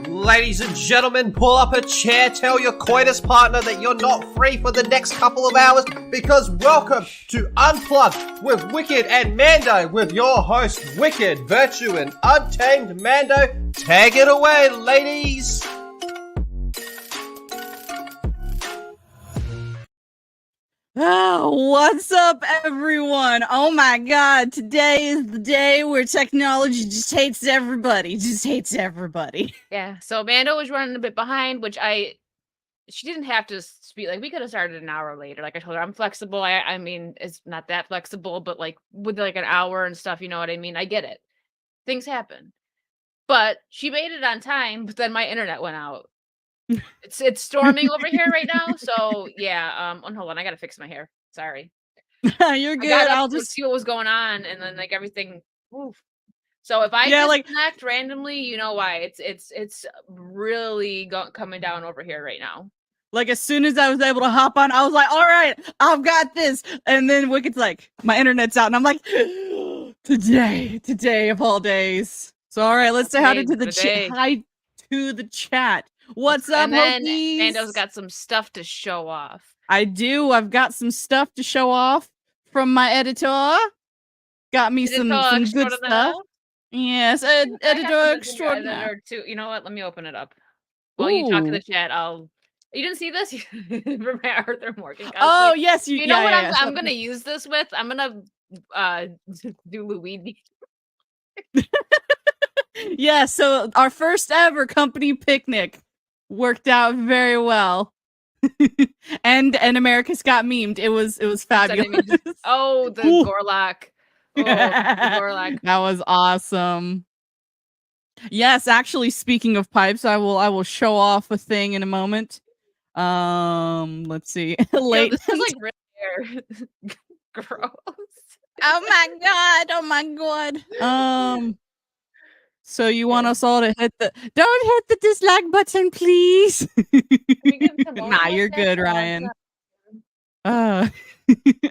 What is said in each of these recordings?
Ladies and gentlemen, pull up a chair, tell your coitus partner that you're not free for the next couple of hours, because welcome to Unplugged with Wicked and Mando, with your host, Wicked, Virtue, and Untamed Mando. Tag it away, ladies! Oh, what's up, everyone? Oh my god, today is the day where technology just hates everybody. Yeah, so Mando was running a bit behind, which she didn't have to speak. Like, we could have started an hour later. Like I told her, I'm flexible. I mean, it's not that flexible, but like with like an hour and stuff, you know what I mean? I get it. Things happen. But she made it on time, but then my internet went out. It's storming over here right now, so yeah. Hold on, I gotta fix my hair. Sorry. You're good. I'll just see what was going on, and then like everything. Oof. So if I disconnect randomly, you know why. It's really coming down over here right now. Like, as soon as I was able to hop on, I was like, all right, I've got this. And then Wicked's like, my internet's out, and I'm like, today of all days. So all right, let's say hi to the chat. Hi to the chat. What's up, Hokies? Mando's got some stuff to show off. I do. I've got some stuff to show off from my editor. Got me some good stuff. Yes, editor extraordinaire. You know what? Let me open it up. While you talk to the chat, You didn't see this? For my Arthur Morgan cosplay. Oh, yes. You know what I'm going to use this with? I'm going to do Luigi. Yeah, so our first ever company picnic worked out very well. and America's got memed. It was fabulous. Oh, the Gorlock. Oh, the Gorlock. That was awesome. Yes, actually, speaking of pipes, I will show off a thing in a moment. Let's see. Late. This is like really gross. Oh my god. So you want us all to don't hit the dislike button, please. Nah, you're good, Ryan. All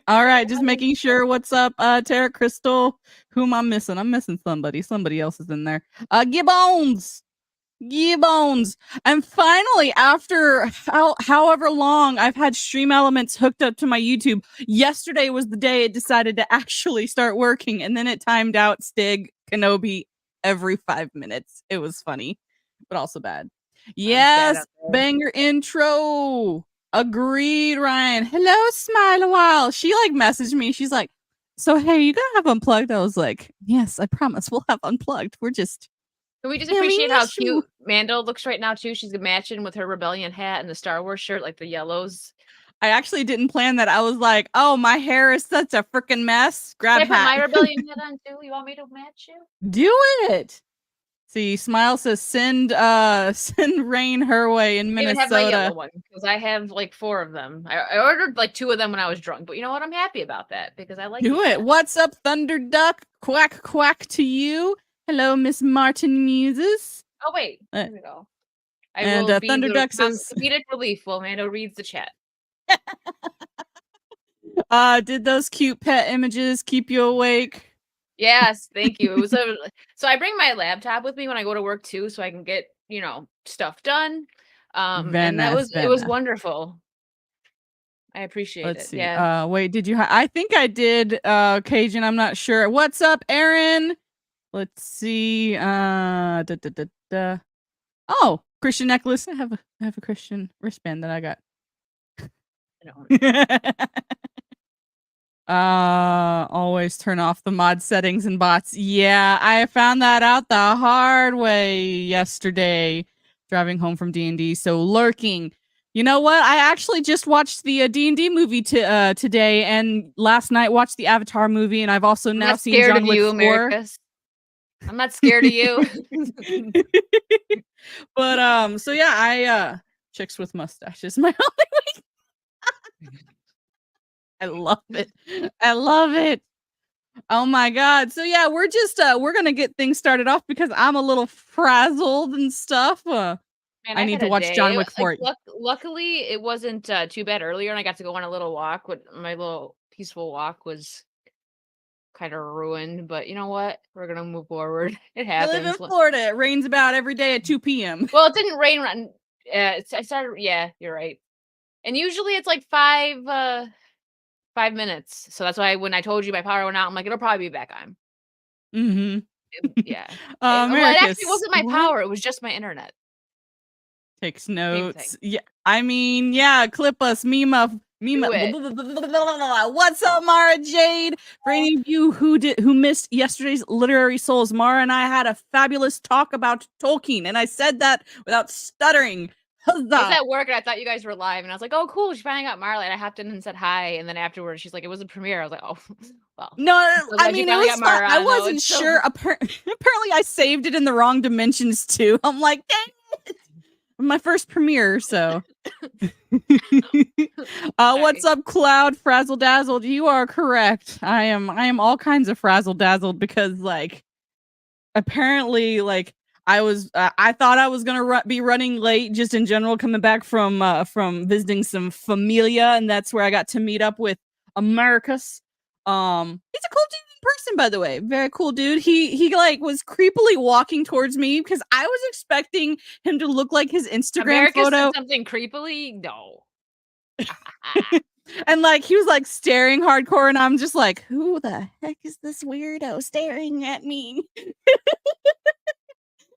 right, just making sure. What's up, Tara Crystal? Who am I missing? I'm missing somebody. Somebody else is in there. Gibbons. And finally, after however long I've had Stream Elements hooked up to my YouTube, yesterday was the day it decided to actually start working, and then it timed out Stig Kenobi every 5 minutes. It was funny, but also bad. Yes, banger intro. Agreed, Ryan. Hello, Smile a While. She like messaged me. She's like, so hey, you gonna have Unplugged? I was like, yes, I promise we'll have Unplugged. We're just... Can we just appreciate how cute Mando looks right now, too? She's matching with her Rebellion hat and the Star Wars shirt, like the yellows. I actually didn't plan that. I was like, oh, my hair is such a freaking mess. Grab hat. Can I put my Rebellion hat on, too? You want me to match you? Do it. See, Smile says, send rain her way in Minnesota. I have my yellow one, because I have like 4 of them. I ordered like 2 of them when I was drunk, but you know what? I'm happy about that, because I like it. What's up, Thunder Duck? Quack, quack to you. Hello, Miss Martin Muses. Oh, wait. Here we go. And Thunder Duck says... comedic relief while Mando reads the chat. Did those cute pet images keep you awake? Yes, thank you. It was so I bring my laptop with me when I go to work, too, so I can get, stuff done. And it was wonderful. I appreciate it. Let's see. Yeah. Wait, did you... I think I did, Cajun. I'm not sure. What's up, Aaron? Let's see. Oh, Christian necklace. I have a Christian wristband that I got. Always turn off the mod settings and bots. Yeah, I found that out the hard way yesterday, driving home from D&D. So lurking. You know what? I actually just watched the D&D movie today, and last night watched the Avatar movie, and I've also now seen John Wick 4. Americas. I'm not scared of you. But so yeah, I chicks with mustaches. My only way. I love it. Oh my god. So yeah, we're just we're gonna get things started off because I'm a little frazzled and stuff. Man, I need to watch John Wick 4. Luckily, it wasn't too bad earlier, and I got to go on a little walk. My little peaceful walk was kind of ruined, but you know what? We're gonna move forward. It I live happens. in Florida. It rains about every day at 2 p.m. Well, it didn't rain. I started. Yeah, you're right. And usually it's like 5 minutes. So that's why when I told you my power went out, I'm like, it'll probably be back on. Mm-hmm. Yeah. Well, it Americus, actually wasn't my power. It was just my internet. Takes notes. Yeah, I mean, yeah, clip us, meme us. What's up, Mara Jade? For any of you who missed yesterday's Literary Souls, Mara and I had a fabulous talk about Tolkien, and I said that without stuttering. Huzzah! I was at work and I thought you guys were live, and I was like, "Oh, cool!" She finally got Marley, and I hopped in and said hi, and then afterwards she's like, "It was a premiere." I was like, "Oh, well." No, I mean, it was fun. I wasn't sure. Apparently, I saved it in the wrong dimensions too. I'm like, dang it! My first premiere, so. What's up, Cloud Frazzle Dazzled? You are correct. I am all kinds of frazzle dazzled because, like, apparently, like, I thought I was gonna be running late just in general, coming back from visiting some familia, and that's where I got to meet up with Americus. He's a cool dude in person, by the way. Very cool dude. He like was creepily walking towards me because I was expecting him to look like his Instagram Americus photo. said something creepily? No. And like he was like staring hardcore, and I'm just like, who the heck is this weirdo staring at me?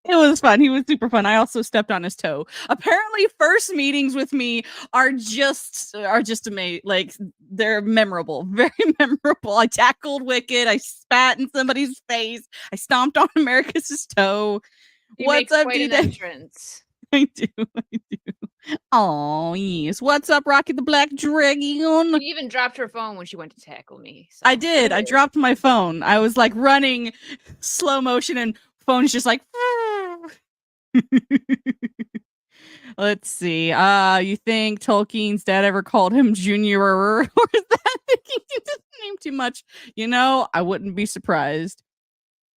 It was fun. He was super fun. I also stepped on his toe. Apparently, first meetings with me are just amazing. Like, they're memorable, very memorable. I tackled Wicked. I spat in somebody's face. I stomped on Americus's toe. What's up, D? Entrance. I do. Oh yes. What's up, Rocky the Black Dragon? She even dropped her phone when she went to tackle me. So. I did. I dropped my phone. I was like running slow motion, and phone's just like. Let's see. You think Tolkien's dad ever called him Junior, or is that thinking his name too much? You know, I wouldn't be surprised.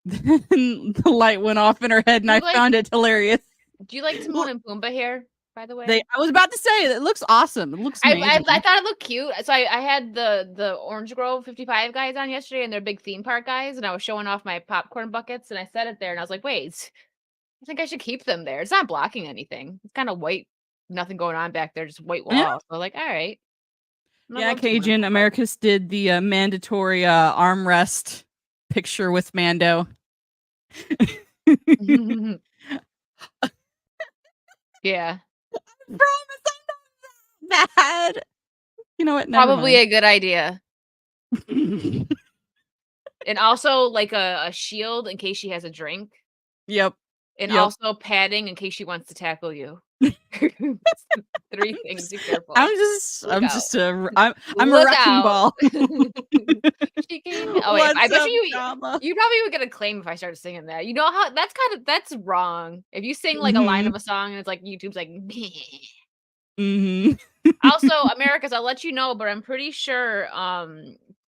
Then the light went off in her head, and I found it hilarious. Do you like Timon and Pumbaa hair? By the way, I was about to say it looks awesome. It looks amazing. I thought it looked cute. So I had the Orange Grove 55 guys on yesterday, and they're big theme park guys, and I was showing off my popcorn buckets, and I set it there, and I was like, wait, I think I should keep them there. It's not blocking anything. It's kind of white, nothing going on back there, just white wall. Yeah. So like, all right. Yeah, Cajun Americus did the mandatory armrest picture with Mando. Yeah. I promise I'm not bad. You know what? Probably a good idea. And also like a shield in case she has a drink. Yep. And also padding in case she wants to tackle you. 3 things. Be careful. I'm a wrecking ball. I bet you probably would get a claim if I started singing that. You know how that's wrong. If you sing like a line of a song and it's like YouTube's like Also, Americas, I'll let you know, but I'm pretty sure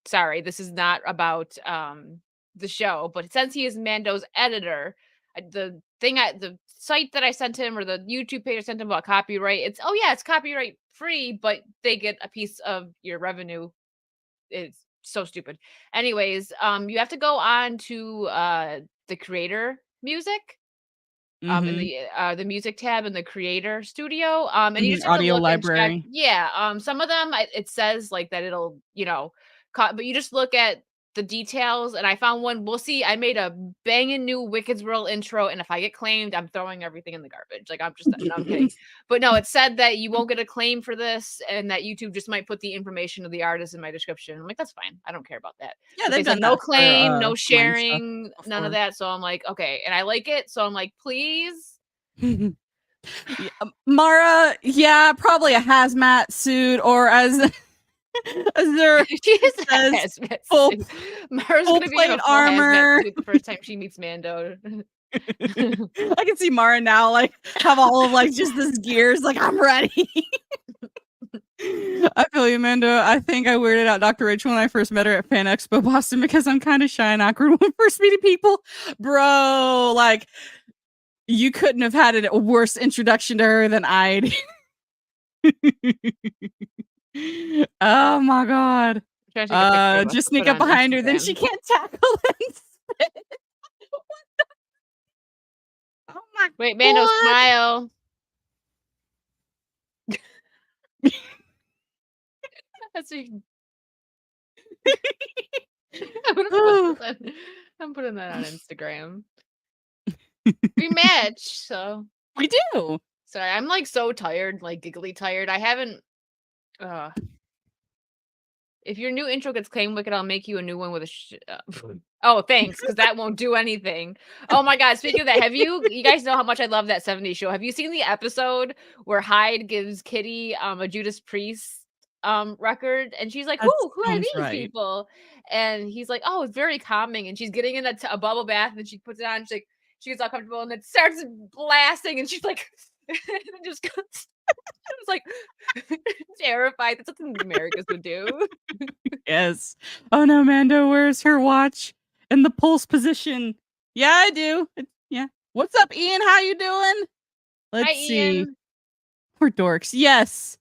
sorry, this is not about the show, but since he is Mando's editor, the site that I sent him, or the YouTube page I sent him about copyright, it's copyright free, but they get a piece of your revenue. It's so stupid. Anyways, you have to go on to the creator music, in the music tab in the creator studio, and you just have audio to look library. Some of them it says like that it'll but you just look at the details, and I found one. We'll see. I made a banging new Wicked's World intro, and if I get claimed, I'm throwing everything in the garbage. Like I'm kidding. But no, it said that you won't get a claim for this, and that YouTube just might put the information of the artist in my description. I'm like, that's fine. I don't care about that. Yeah, they've done no claim, no sharing, none of that. So I'm like, okay, and I like it. So I'm like, please. Mara, probably a hazmat suit, or as there says, full plate armor the first time she meets Mando. I can see Mara now like have all of like just this gears, like I'm ready. I feel you, Mando. I think I weirded out Dr. Rachel when I first met her at Fan Expo Boston because I'm kind of shy and awkward when first meeting people. Bro, like you couldn't have had a worse introduction to her than I did. Oh my god. Trying to take a picture of us just to sneak put up on behind her, then Instagram. she can't tackle it. Oh my Wait, Mando, God. smile. That's I'm putting that on Instagram. We match, so We do. sorry. I'm like so tired, like giggly tired. I haven't. If your new intro gets claimed wicked, I'll make you a new one with a. Oh, thanks, because that won't do anything. Oh my God! Speaking of that, have you guys know how much I love that '70s show? Have you seen the episode where Hyde gives Kitty a Judas Priest record, and she's like, That who are sounds these right. people? And he's like, oh, it's very calming. And she's getting in a bubble bath, and she puts it on. She's like, she gets all comfortable, and it starts blasting, and she's like, and it just goes. I was like terrified. That's something Americans would do. Yes. Oh no, Mando, where's her watch? In the pulse position. Yeah, I do. Yeah. What's up, Ian? How you doing? Let's Hi, see. Ian. We're dorks. Yes.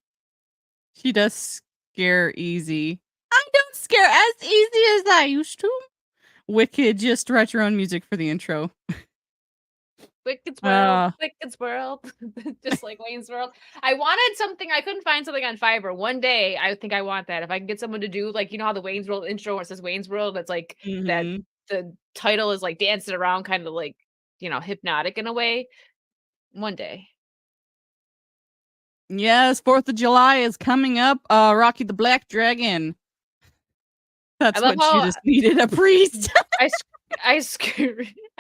She does scare easy. I don't scare as easy as I used to. Wicked, just write your own music for the intro. Wicked's World, Wicked's World, just like Wayne's World. I wanted something. I couldn't find something on Fiverr. One day, I think I want that. If I can get someone to do, like, you know how the Wayne's World intro where it says Wayne's World, that's like that the title is like dancing around, kind of like, you know, hypnotic in a way. One day. Yes, 4th of July is coming up. Rocky the Black Dragon. That's what you just needed, a priest. I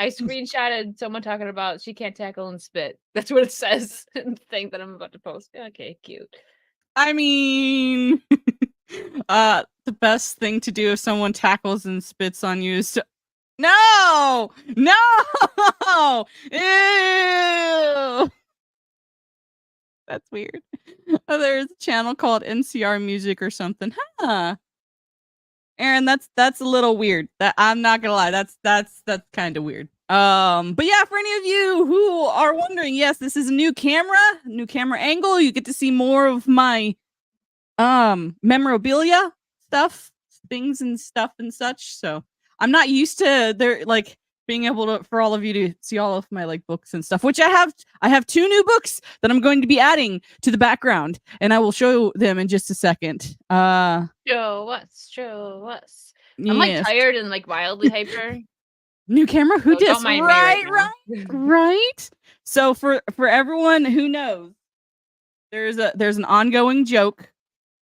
screenshotted someone talking about she can't tackle and spit. That's what it says in the thing that I'm about to post. Okay, cute. I mean, the best thing to do if someone tackles and spits on you is to... No! Ew! That's weird. Oh, there's a channel called NCR Music or something. Huh. Aaron, that's a little weird. That I'm not gonna lie, that's kind of weird. But yeah, for any of you who are wondering, yes, this is a new camera angle. You get to see more of my memorabilia stuff, things and stuff and such. So I'm not used to there like being able to for all of you to see all of my like books and stuff, which I have 2 new books that I'm going to be adding to the background, and I will show them in just a second. Show us. I'm like tired and like wildly hyper. New camera, who dis? Don't mind right. Right. So for everyone who knows, there's an ongoing joke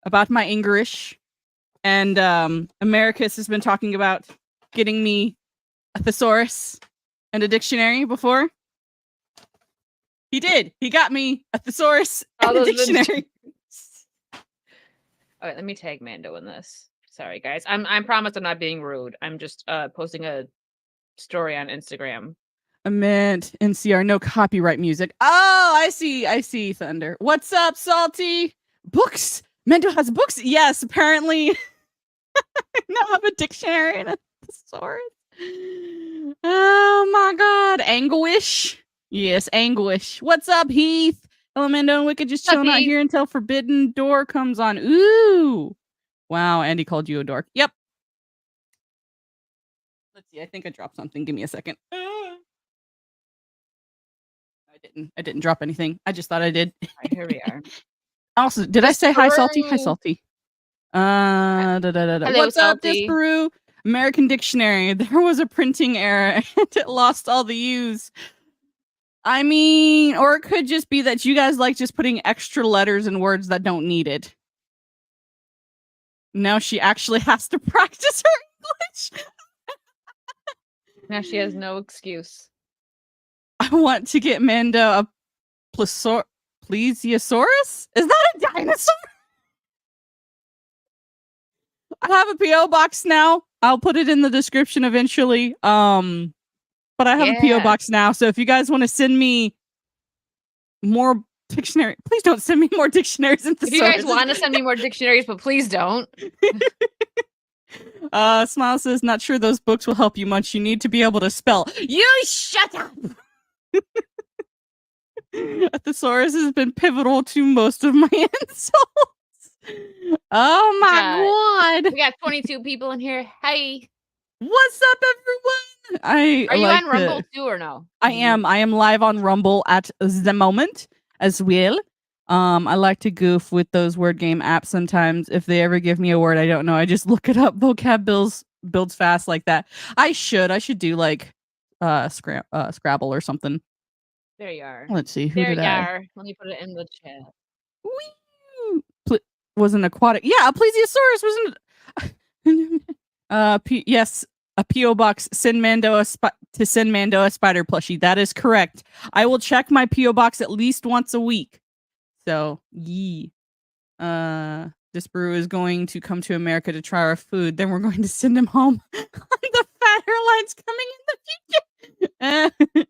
about my English, and Americus has been talking about getting me a thesaurus and a dictionary before. He did. He got me a thesaurus and a dictionary. All right, let me tag Mando in this. Sorry, guys. I promise I'm not being rude. I'm just posting a story on Instagram. I meant NCR, no copyright music. Oh, I see, Thunder. What's up, Salty? Books. Mando has books. Yes, apparently. I now have a dictionary and a thesaurus. Oh my God, anguish. Yes, anguish. What's up, Heath? Hello, Mando and Wicked, just chilling out here until Forbidden Door comes on. Ooh. Wow, Andy called you a dork. Yep. Let's see, I think I dropped something. Give me a second. I didn't drop anything. I just thought I did. Right, here we are. Also, did I say hi, Salty? Hi, Salty. Hello, what's up, Disparu? American Dictionary. There was a printing error and it lost all the U's. I mean, or it could just be that you guys like just putting extra letters and words that don't need it. Now she actually has to practice her English. Now she has no excuse. I want to get Mando a plesiosaurus? Is that a dinosaur? I have a PO box now. I'll put it in the description eventually. But I have a PO box now, so if you guys want to send me more dictionary, please don't send me more dictionaries and thesaurus. If you guys want to send me more dictionaries, but please don't. Smile says, not sure those books will help you much. You need to be able to spell. You shut up! A thesaurus has been pivotal to most of my insults. Oh my god! We got 22 people in here. Hey, what's up, everyone? Are you on Rumble too or no? I am live on Rumble at the moment as well. I like to goof with those word game apps sometimes. If they ever give me a word I don't know, I just look it up. Vocab builds fast like that. I should do like Scrabble or something. There you are. Let's see. Who there did you I? are. Let me put it in the chat. Was an aquatic. Yeah, a plesiosaurus wasn't. Yes, a PO box. Send Mando a spider plushie. That is correct. I will check my PO box at least once a week. So yee. This brew is going to come to America to try our food. Then we're going to send him home. The fat airline's coming in the future.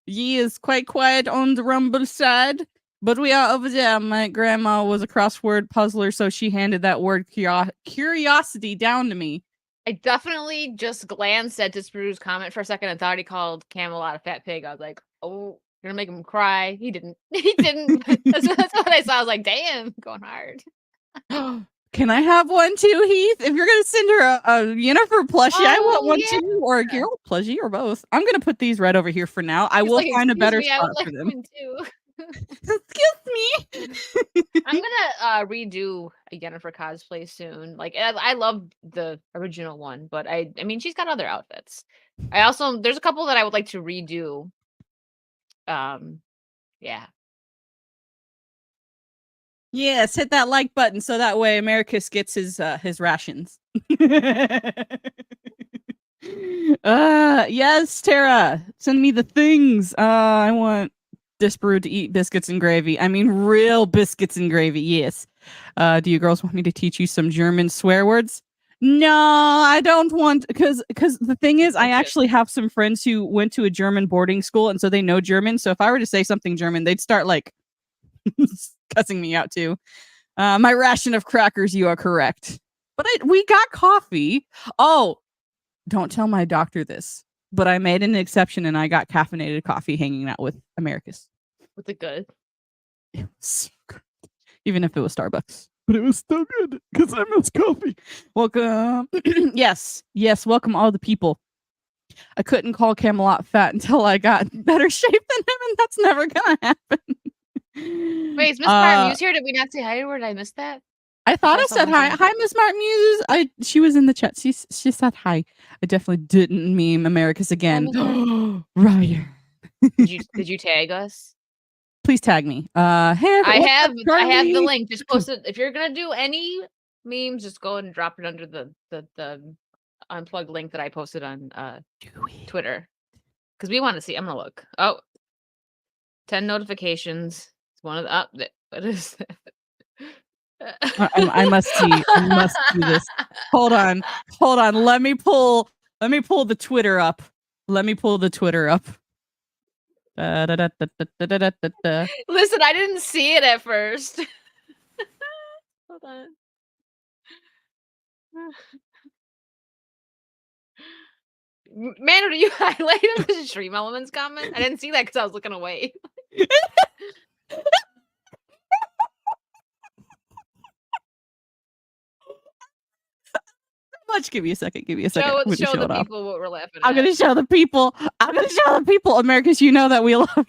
Yee is quite quiet on the Rumble side. But we are over there. My grandma was a crossword puzzler, so she handed that word curiosity down to me. I definitely just glanced at Disbrew's comment for a second and thought he called Camelot a fat pig. I was like, oh, you're gonna make him cry. He didn't. He didn't. That's what I saw. I was like, damn, going hard. Can I have one too, Heath? If you're gonna send her a Yennefer plushie, I want one too, or a Geralt plushie, or both. I'm gonna put these right over here for now. I will find a better spot for them. Excuse me. I'm gonna redo a Yennefer cosplay soon. Like I love the original one, but I mean she's got other outfits. There's a couple that I would like to redo. Yeah. Yes, hit that like button so that way Americus gets his rations. Yes, Tara, send me the things. I want this brew to eat biscuits and gravy. I mean, real biscuits and gravy. Yes. Do you girls want me to teach you some German swear words? No, I don't want because the thing is, I actually have some friends who went to a German boarding school, and so they know German. So if I were to say something German, they'd start like cussing me out too. My ration of crackers. You are correct, but we got coffee. Oh, don't tell my doctor this. But I made an exception and I got caffeinated coffee hanging out with Americus. Was it good? It was so good. Even if it was Starbucks. But it was still good because I miss coffee. Welcome. Yes. Welcome all the people. I couldn't call Camelot fat until I got better shape than him, and that's never going to happen. Wait, is Miss Martin Muse here? Did we not say hi to her? Did I miss that? I thought I said hi. Hi, Miss Martin Muses. She was in the chat. She said hi. I definitely didn't meme Americus again. Ryan. Did you tag us? Please tag me. Hey, I have the link. Just post it. If you're gonna do any memes, just go and drop it under the unplugged link that I posted on Twitter. Because we want to see. I'm gonna look. Oh, 10 notifications. It's one of the what is that? I must see. I must do this. Hold on. Let me pull the Twitter up. Listen, I didn't see it at first. Hold on. Mando, do you highlight the stream elements comment? I didn't see that because I was looking away. Much. Give me a second. Show the people what we're laughing at. I'm gonna show the people. Americus, you know that we love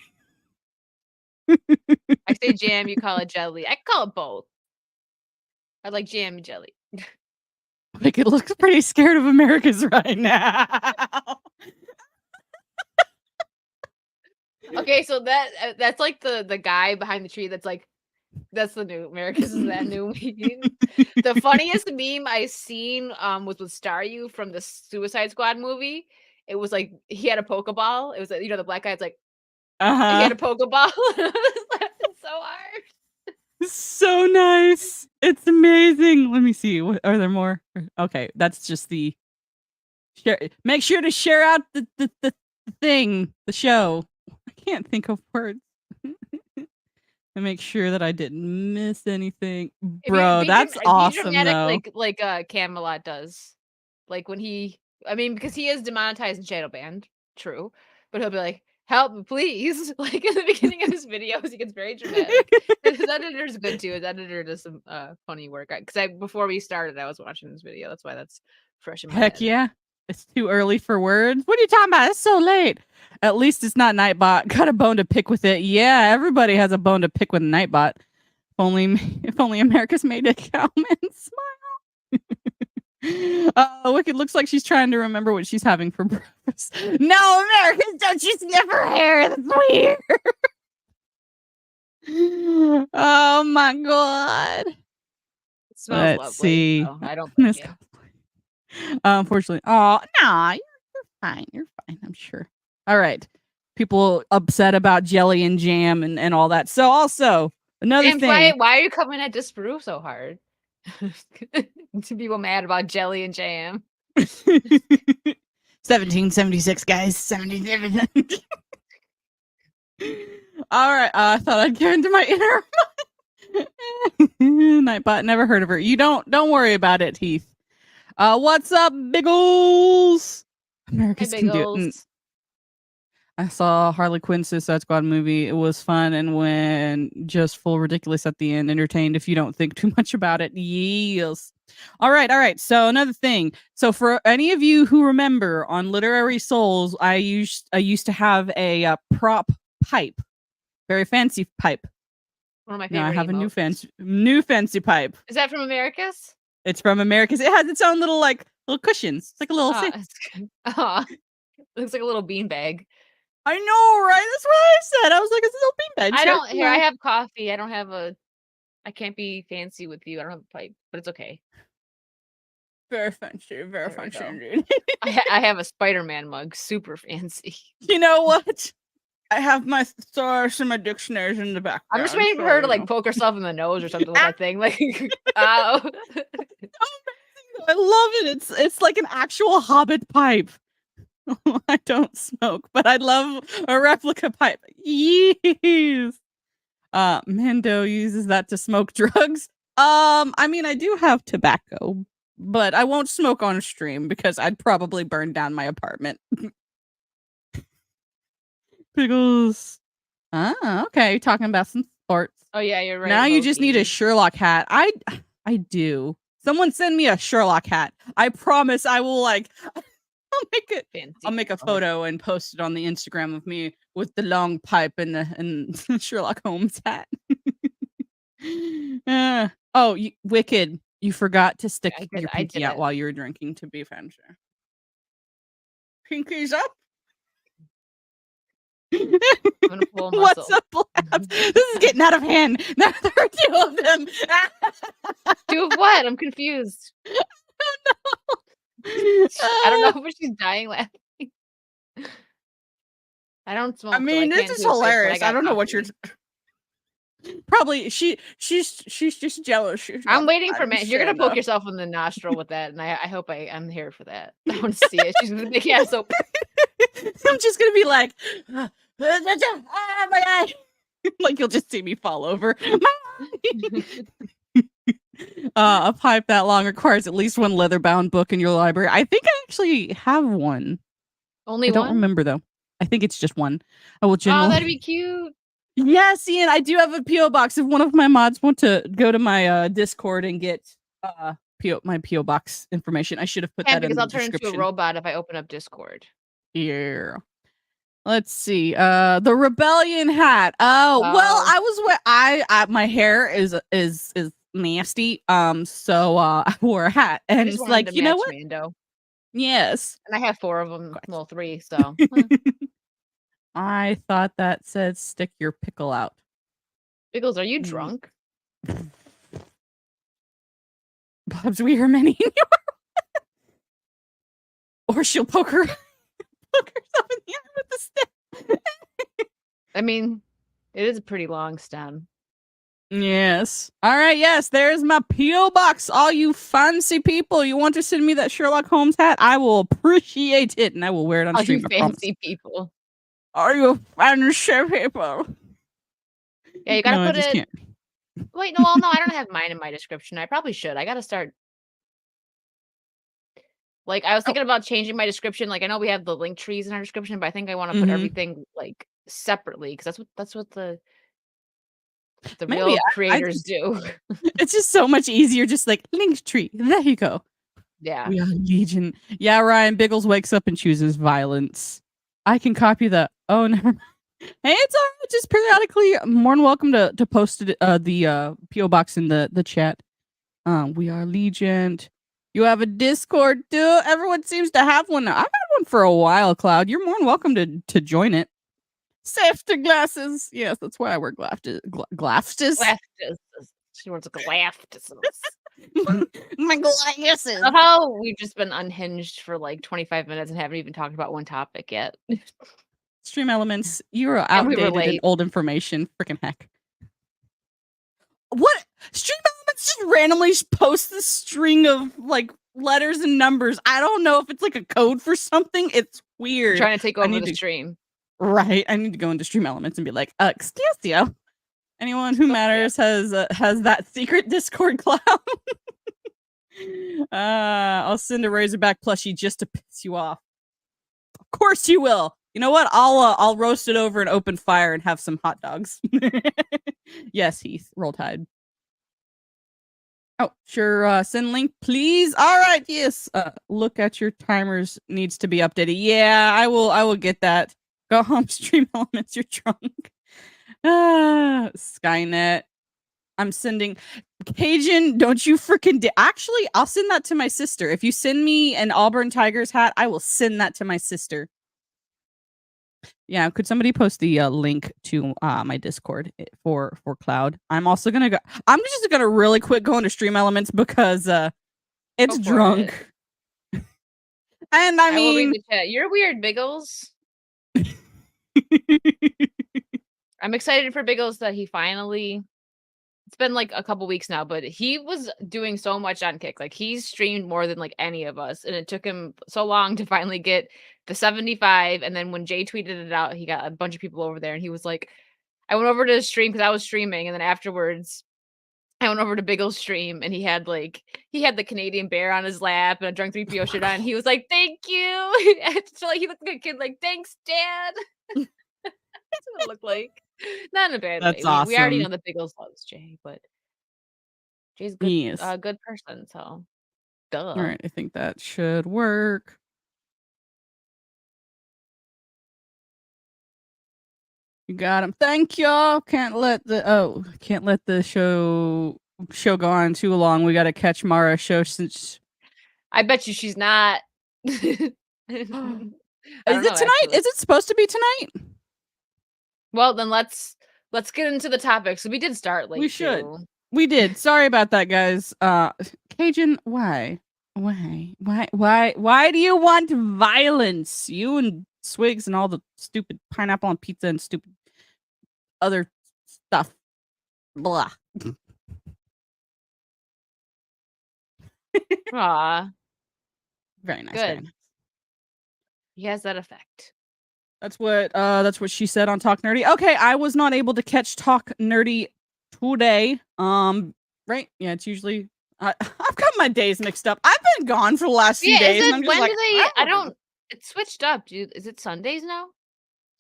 you. I say jam, you call it jelly. I call it both. I like jam and jelly. Like it looks pretty scared of Americus right now. Okay, so that's like the guy behind the tree that's like, that's the new Americus is that new meme. The funniest meme I seen was with Staryu from the Suicide Squad movie. It was like he had a Pokeball. It was the black guy's like he had a Pokeball. It's so hard. So nice. It's amazing. Let me see. Are there more? Okay, that's just the share. Make sure to share out the thing, the show. I can't think of words. And make sure that I didn't miss anything. Bro, that's awesome though. Like Camelot does. Like when because he is demonetized and shadow banned, true. But he'll be like, help, please. Like in the beginning of his videos, he gets very dramatic. His editor's good too. His editor does some funny work. Because before we started, I was watching this video. That's why that's fresh in my Heck head. yeah. It's too early for words. What are you talking about? It's so late. At least it's not Nightbot. Got a bone to pick with it. Yeah, everybody has a bone to pick with Nightbot. If only America's made a comment. Smile. Wicked looks like she's trying to remember what she's having for breakfast. No, Americans, don't you sniff her hair. That's weird. Oh my god. It smells Let's lovely. see. So I don't think you. Unfortunately. Oh, nah, you're fine. You're fine, I'm sure. All right. People upset about jelly and jam and all that. So also, another And thing. why are you coming at Disprove so hard? To people mad about jelly and jam. 1776, guys. 1776. All right. I thought I'd get into my inner Nightbot. Never heard of her. You don't worry about it, Heath. What's up, Biggles? America's can do it. I saw Harley Quinn Suicide Squad movie. It was fun and when just full ridiculous at the end. Entertained if you don't think too much about it. Yes. All right. So another thing. So for any of you who remember on Literary Souls, I used to have a prop pipe, very fancy pipe. One of my favorite. Now I have a new fancy pipe. Is that from America's? It's from America's. It has its own little cushions. It's like a little thing. Looks like a little beanbag. I know, right? That's what I said. I was like, it's a little beanbag. I don't. Here, I have coffee. I can't be fancy with you. I don't have a pipe, but it's okay. Very fancy, very fancy indeed. I have a Spider-Man mug, super fancy. You know what? I have my thesaurus and my dictionaries in the back. I'm just waiting for her to poke herself in the nose or something with that thing. Like, I love it. It's like an actual Hobbit pipe. I don't smoke, but I love a replica pipe. Yes. Mando uses that to smoke drugs. I mean, I do have tobacco, but I won't smoke on stream because I'd probably burn down my apartment. Pickles. Okay. You're talking about some sports. Oh yeah, you're right. Now you just need a Sherlock hat. I do. Someone send me a Sherlock hat. I promise I will I'll make a photo and post it on the Instagram of me with the long pipe and the Sherlock Holmes hat. Wicked. You forgot to stick your pinky out while you were drinking, to be fair. Pinky's up. I'm gonna pull a What's up, Labs? This is getting out of hand. Now there are two of them. Two of what? I'm confused. I don't know if she's dying laughing. I don't smoke. I mean, this is hilarious. I don't know what you're. Probably she's just jealous. I'm waiting for man. You're gonna poke yourself in the nostril with that, and I hope I'm here for that. I want to see it. She's gonna make your ass open. I'm just gonna be like, my eye. Like you'll just see me fall over. A pipe that long requires at least one leather-bound book in your library. I think I actually have one. Only I don't remember though. I think it's just one. I will generally. Oh, that'd be cute. Yes, Ian, I do have a PO box. If one of my mods want to go to my Discord and get my PO box information, I should have put that in the description. Because I'll turn into a robot if I open up Discord. Yeah. Let's see. The rebellion hat. Oh, well, I my hair is nasty. So I wore a hat, and it's like, you know what? Mando. Yes. And I have 4 of them. Well, 3. So. I thought that said stick your pickle out. Pickles, are you drunk? Bob's, we are many in your or she'll poke herself in the eye with the stick. I mean, it is a pretty long stem. Yes. All right. Yes. There's my P.O. box. All you fancy people, you want to send me that Sherlock Holmes hat? I will appreciate it, and I will wear it on stream. All you fancy people. Are you fancy people? Yeah, you gotta put it. Can't. Wait, no, I don't have mine in my description. I probably should. I gotta start. Like, I was thinking about changing my description. Like, I know we have the link trees in our description, but I think I want to put everything like separately because that's what the Maybe real creators do. It's just so much easier. Just like link tree. There you go. Yeah. We are Legion. Yeah, Ryan Biggles wakes up and chooses violence. I can copy that. Oh, never mind. Hey, it's all right. Just periodically, more than welcome to post it, the PO box in the chat. We are Legion. You have a Discord too. Everyone seems to have one. I've had one for a while, Cloud. You're more than welcome to join it. Safety glasses. Yes, that's why I wear glasses. Glasses. She wants glasses. My glasses. Somehow we've just been unhinged for like 25 minutes and haven't even talked about one topic yet. Stream Elements, you're outdated and old information. Freaking heck. What? Stream Elements just randomly post this string of like letters and numbers. I don't know if it's like a code for something. It's weird. Trying to take over the stream. Right. I need to go into Stream Elements and be like, excuse you. Anyone who matters has that secret Discord cloud. I'll send a Razorback plushie just to piss you off. Of course you will. You know what? I'll roast it over an open fire and have some hot dogs. Yes, Heath. Roll Tide. Oh, sure. Send link, please. All right. Yes. Look at your timers needs to be updated. Yeah, I will get that. Go home, Stream Elements. You're drunk. Skynet. I'm sending Cajun. Don't you freaking actually? I'll send that to my sister. If you send me an Auburn Tigers hat, I will send that to my sister. Yeah, could somebody post the link to my Discord for Cloud? I'm also gonna go. I'm just gonna really quick go into Stream Elements because it's drunk. And I mean, will read the chat. You're weird, Biggles. I'm excited for Biggles that he finally. It's been like a couple weeks now, but he was doing so much on Kick. Like he's streamed more than like any of us, and it took him so long to finally get the 75. And then when Jay tweeted it out, he got a bunch of people over there, and he was like, "I went over to his stream because I was streaming, and then afterwards, I went over to Biggles' stream, and he had the Canadian bear on his lap and a drunk 3PO shirt on. And he was like, "Thank you." So like he looked like a kid, like, "Thanks, Dad." That's what it looked like. Not in a bad way. That's awesome. We already know that Biggles loves Jay, but Jay's good, yes. Good person, so duh. All right, I think that should work. You got him. Thank y'all. Can't let the show go on too long. We got to catch Mara's show since. I bet you she's not. Is it tonight? Actually. Is it supposed to be tonight? Well, then let's get into the topic. So we did start late. We should. We did. Sorry about that, guys. Cajun, why do you want violence? You and Swigs and all the stupid pineapple on pizza and stupid other stuff. Blah. Aw. Very nice. Good. Very nice. He has that effect. That's what she said on Talk Nerdy. Okay, I was not able to catch Talk Nerdy today. Right? Yeah, it's usually I've got my days mixed up. I've been gone for the last few days. And I'm just when do they? I don't. It's switched up. Is it Sundays now?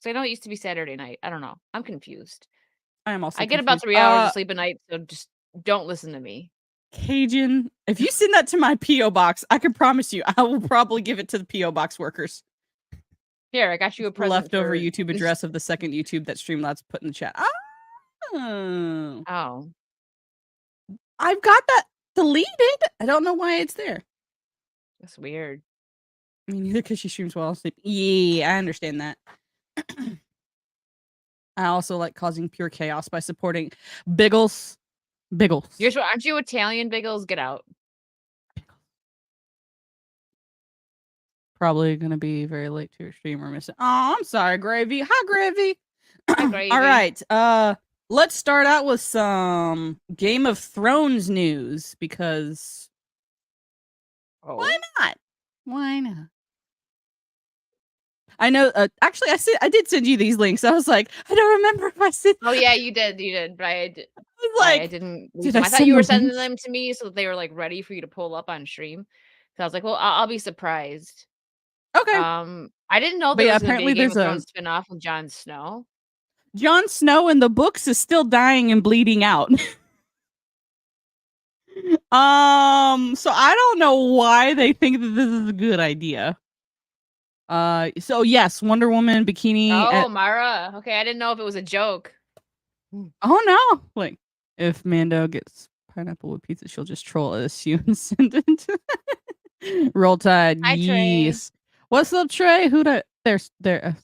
So I know it used to be Saturday night. I don't know. I'm confused. I am also. I get about 3 hours of sleep a night, so just don't listen to me. Cajun, if you send that to my PO box, I can promise you, I will probably give it to the PO box workers. Here, I got you a present. Leftover YouTube address of the second YouTube that Streamlabs put in the chat. Oh. I've got that deleted. I don't know why it's there. That's weird. I mean, neither because she streams while asleep. Yeah, I understand that. I also like causing pure chaos by supporting Biggles. Aren't you Italian, Biggles? Get out. Probably gonna be very late to your stream or missing. Oh, I'm sorry, Gravy. Hi, Gravy. Hi, Gravy. All right. Let's start out with some Game of Thrones news because why not? Why not? I know. Actually, I did send you these links. I was like, I don't remember if I sent. Oh yeah, you did. But I like, I didn't. I thought you were sending them to me so that they were like ready for you to pull up on stream. So I was like, well, I'll be surprised. Okay. I didn't know there was going to be a Game of Thrones spinoff with Jon Snow. Jon Snow in the books is still dying and bleeding out. So I don't know why they think that this is a good idea. So yes, Wonder Woman bikini. Oh, Mara. Okay, I didn't know if it was a joke. Oh no! Like, if Mando gets pineapple with pizza, she'll just troll us you and send it. Roll Tide. Hi, Yes. What's up, Trey? There.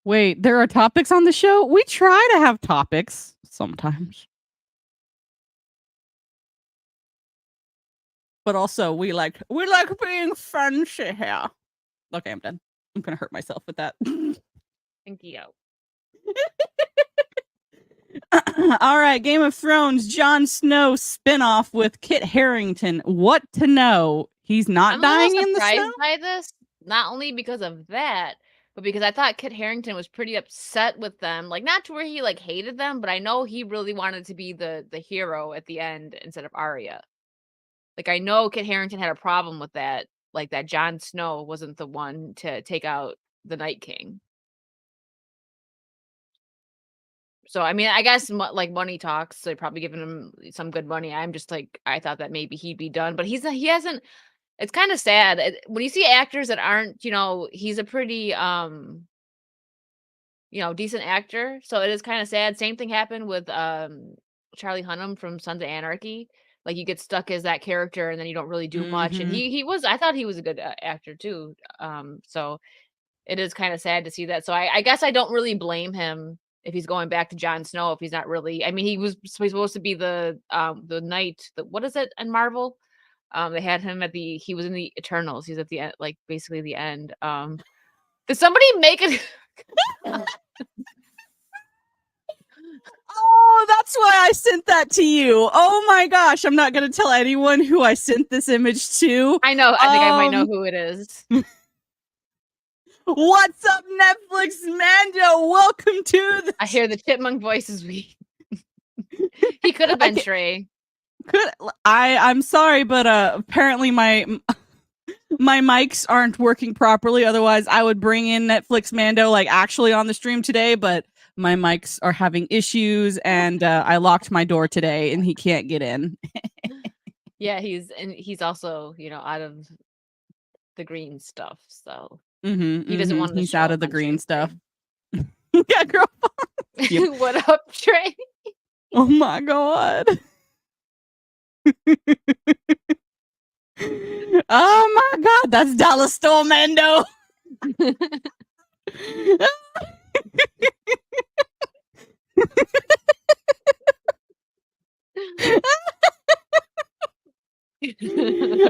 Wait, there are topics on the show? We try to have topics sometimes. But also we like being fancy here. Okay, I'm done. I'm gonna hurt myself with that. Thank you. All right, Game of Thrones, Jon Snow spinoff with Kit Harington. What to know? He's not dying in the snow? I'm surprised by this, not only because of that, but because I thought Kit Harington was pretty upset with them. Like, not to where he like hated them, but I know he really wanted to be the hero at the end instead of Arya. Like, I know Kit Harington had a problem with that, like that Jon Snow wasn't the one to take out the Night King. So, I mean, I guess like money talks. So they're probably giving him some good money. I'm just like, I thought that maybe he'd be done, but he hasn't. It's kind of sad when you see actors that aren't, he's a pretty, decent actor. So it is kind of sad. Same thing happened with Charlie Hunnam from Sons of Anarchy. Like, you get stuck as that character and then you don't really do much. And I thought he was a good actor too. So it is kind of sad to see that. So I guess I don't really blame him if he's going back to Jon Snow, if he's not really, I mean, he was supposed to be the knight, what is it in Marvel? They had him he was in the Eternals. He's at the end, like basically the end. Did somebody make it? Oh, that's why I sent that to you. Oh my gosh, I'm not going to tell anyone who I sent this image to. I know. I think I might know who it is. What's up, Netflix Mando? Welcome to the... I hear the chipmunk voices. He could have been Trey. I'm sorry, but apparently my mics aren't working properly. Otherwise, I would bring in Netflix Mando like actually on the stream today, but my mics are having issues, and I locked my door today, and he can't get in. Yeah, he's also out of the green stuff, so he doesn't want to. He's out of the green stuff. Yeah, girl. Yep. What up, Trey? Oh my god. Oh my god, that's Dollar Store Mando.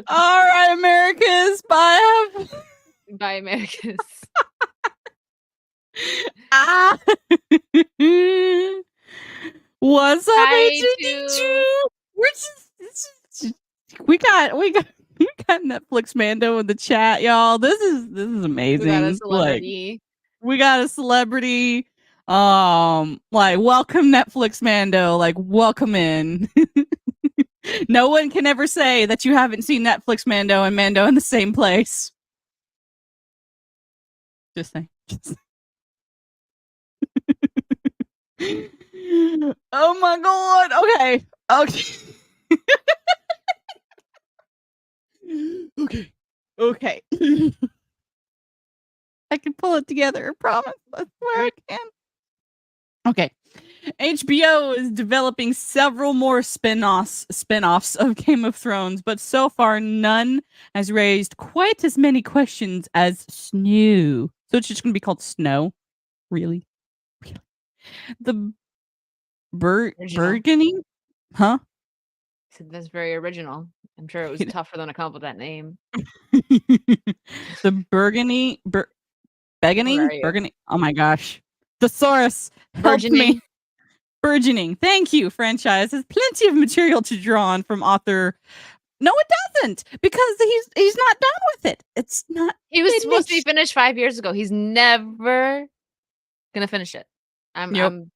All right, Americas. Bye. Bye, Americas. What's up, H2D2? We got Netflix Mando in the chat, y'all. This is amazing. We got a celebrity. We got a celebrity. Like, welcome Netflix Mando. Like, welcome in. No one can ever say that you haven't seen Netflix Mando and Mando in the same place. Just saying. Oh my god. Okay. Okay. I can pull it together, I promise. I swear I can. Okay. HBO is developing several more spin-offs of Game of Thrones, but so far none has raised quite as many questions as Snow. So it's just going to be called Snow? Really? The Burgundy? Huh? That's very original. I'm sure it was tough for them to come up with that name. The Burgundy? Burgundy? Oh my gosh. Thesaurus. Help me. Burgeoning. Thank you, franchise. There's plenty of material to draw on from author. No, it doesn't, because he's not done with it. It's not. He was supposed to be finished 5 years ago. He's never gonna finish it. I'm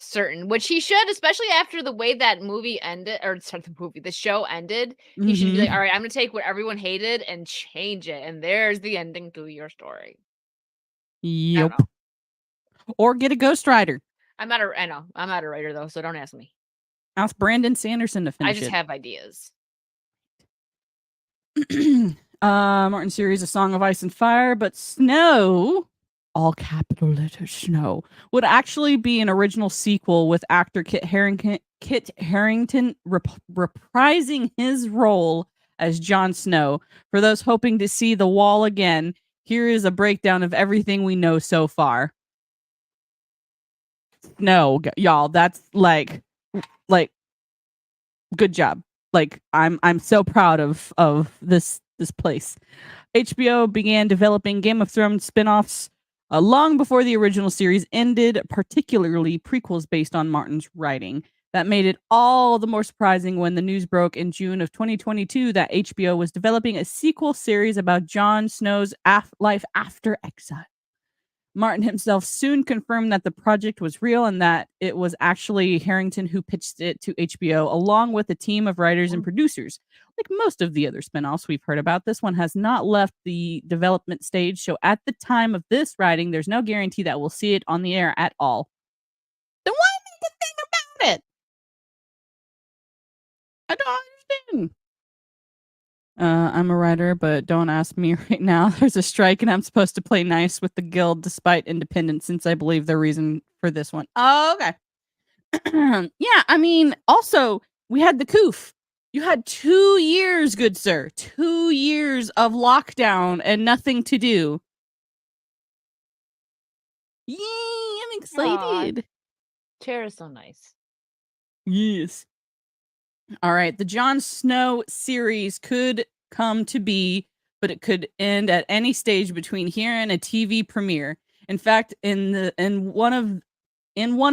certain, which he should, especially after the way that movie ended, or the show ended. He should be like, all right, I'm gonna take what everyone hated and change it, and there's the ending to your story. Yep. Or get a ghostwriter. I know. I'm not a writer though, so don't ask me. Ask Brandon Sanderson to finish I just have ideas. Martin series A Song of Ice and Fire, but Snow, all capital letters Snow, would actually be an original sequel with actor Kit Harington reprising his role as Jon Snow. For those hoping to see the wall again, here is a breakdown of everything we know so far. No, y'all, that's like good job. Like I'm so proud of this place. HBO began developing Game of Thrones spin-offs long before the original series ended, particularly prequels based on Martin's writing. That made it all the more surprising when the news broke in June of 2022 that HBO was developing a sequel series about Jon Snow's life after exile. Martin himself soon confirmed that the project was real and that it was actually Harrington who pitched it to HBO, along with a team of writers and producers. Like most of the other spinoffs we've heard about, this one has not left the development stage, so at the time of this writing, there's no guarantee that we'll see it on the air at all. Then why make a thing about it? I don't understand. I'm a writer, but don't ask me right now. There's a strike and I'm supposed to play nice with the guild despite independence, since I believe the reason for this one. Oh, okay. Yeah, I mean, also, we had the coof. You had 2 years, good sir. 2 years of lockdown and nothing to do. Yay, I'm excited. Aww. Chair is so nice. Yes. All right, the Jon Snow series could come to be, but it could end at any stage between here and a TV premiere. In fact, in one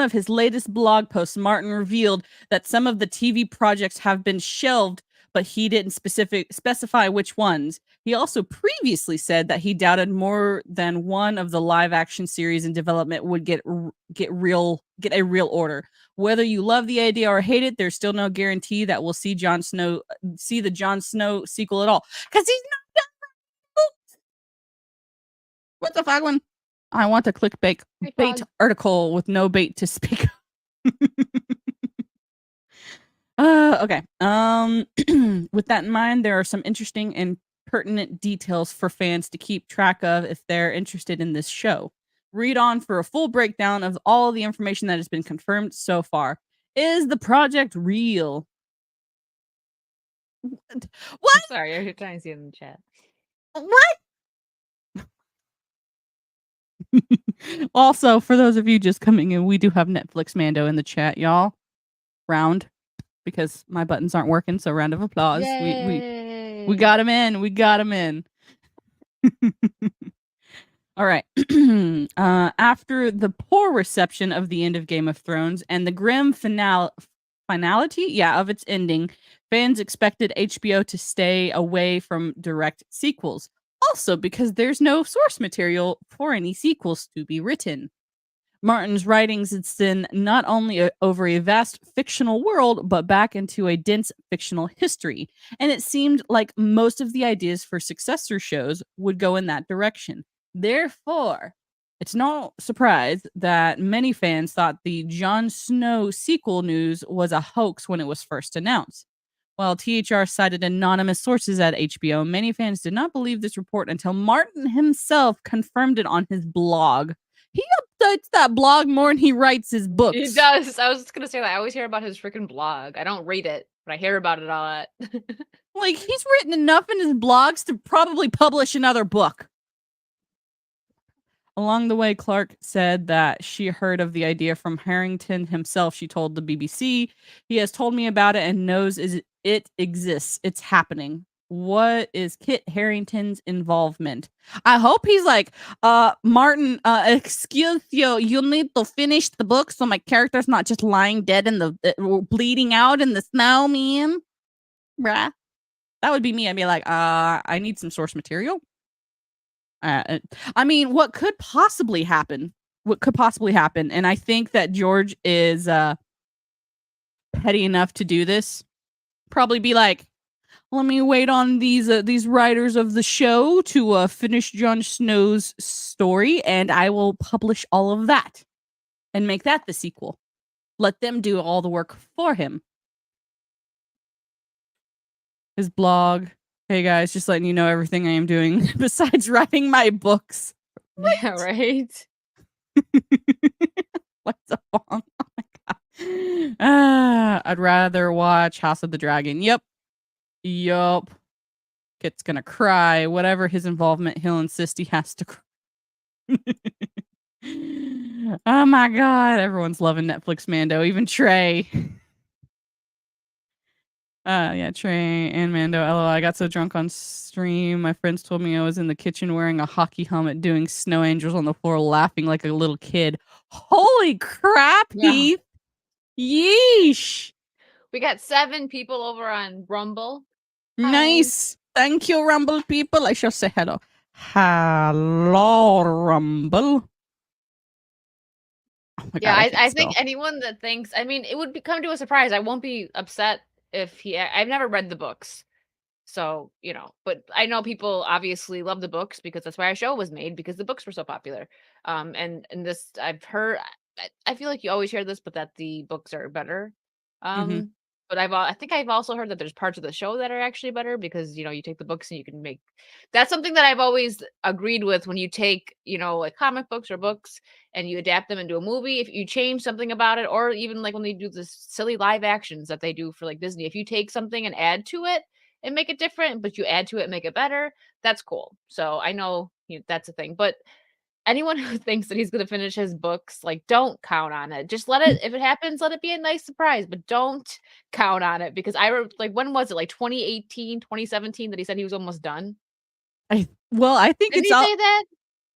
of his latest blog posts, Martin revealed that some of the TV projects have been shelved, but he didn't specify which ones. He also previously said that he doubted more than one of the live action series in development would get a real order. Whether you love the idea or hate it, there's still no guarantee that we'll see the Jon Snow sequel at all. Because he's not done. What the fuck one? I want a clickbait article with no bait to speak. Okay. With that in mind, there are some interesting and pertinent details for fans to keep track of if they're interested in this show. Read on for a full breakdown of all the information that has been confirmed so far. Is the project real? What? I'm sorry, I was trying to see it in the chat. What? Also, for those of you just coming in, we do have Netflix Mando in the chat, y'all. Round, because my buttons aren't working, so round of applause. We got him in. We got him in. All right. After the poor reception of the end of Game of Thrones and the grim finality, of its ending, fans expected HBO to stay away from direct sequels. Also, because there's no source material for any sequels to be written. Martin's writings extend not only over a vast fictional world, but back into a dense fictional history. And it seemed like most of the ideas for successor shows would go in that direction. Therefore, it's no surprise that many fans thought the Jon Snow sequel news was a hoax when it was first announced. While THR cited anonymous sources at HBO, many fans did not believe this report until Martin himself confirmed it on his blog. He updates that blog more than he writes his books. He does. I was just going to say that. I always hear about his freaking blog. I don't read it, but I hear about it a lot. Like, he's written enough in his blogs to probably publish another book. Along the way, Clark said that she heard of the idea from Harrington himself. She told the BBC, he has told me about it and knows it exists. It's happening. What is Kit Harington's involvement? I hope he's like, Martin, excuse you need to finish the book so my character's not just lying dead in the bleeding out in the snow, man. Bruh. That would be me. I'd be like, I need some source material. I mean, what could possibly happen? what could possibly happen. And I think that George is petty enough to do this. Probably be like, let me wait on these writers of the show to finish Jon Snow's story, and I will publish all of that and make that the sequel. Let them do all the work for him. His blog. Hey guys, just letting you know everything I am doing besides writing my books. Yeah, right. What's wrong? Oh my god. I'd rather watch House of the Dragon. Yep. Kit's gonna cry. Whatever his involvement, he'll insist he has to cry. Oh my god. Everyone's loving Netflix Mando. Even Trey. Yeah, Trey and Mando. LOL. I got so drunk on stream. My friends told me I was in the kitchen wearing a hockey helmet doing snow angels on the floor laughing like a little kid. Holy crap, Heath. Yeesh. We got 7 people over on Rumble. Nice. Thank you, Rumble people. I shall say hello. Hello, Rumble. Oh my God, God, I think anyone that thinks, I mean, it would come to a surprise. I won't be upset if I've never read the books. So, but I know people obviously love the books because that's why our show was made, because the books were so popular. And this, I've heard, I feel like you always hear this, but that the books are better. But I think I've also heard that there's parts of the show that are actually better because, you take the books and you can make, that's something that I've always agreed with when you take, like comic books or books and you adapt them into a movie. If you change something about it, or even like when they do the silly live actions that they do for like Disney, if you take something and add to it and make it different, but you add to it and make it better, that's cool. So I know that's a thing, but anyone who thinks that he's going to finish his books, like, don't count on it. Just let it, if it happens, let it be a nice surprise, but don't count on it, because when was it? Like 2018, 2017 that he said he was almost done? I think Did he say that?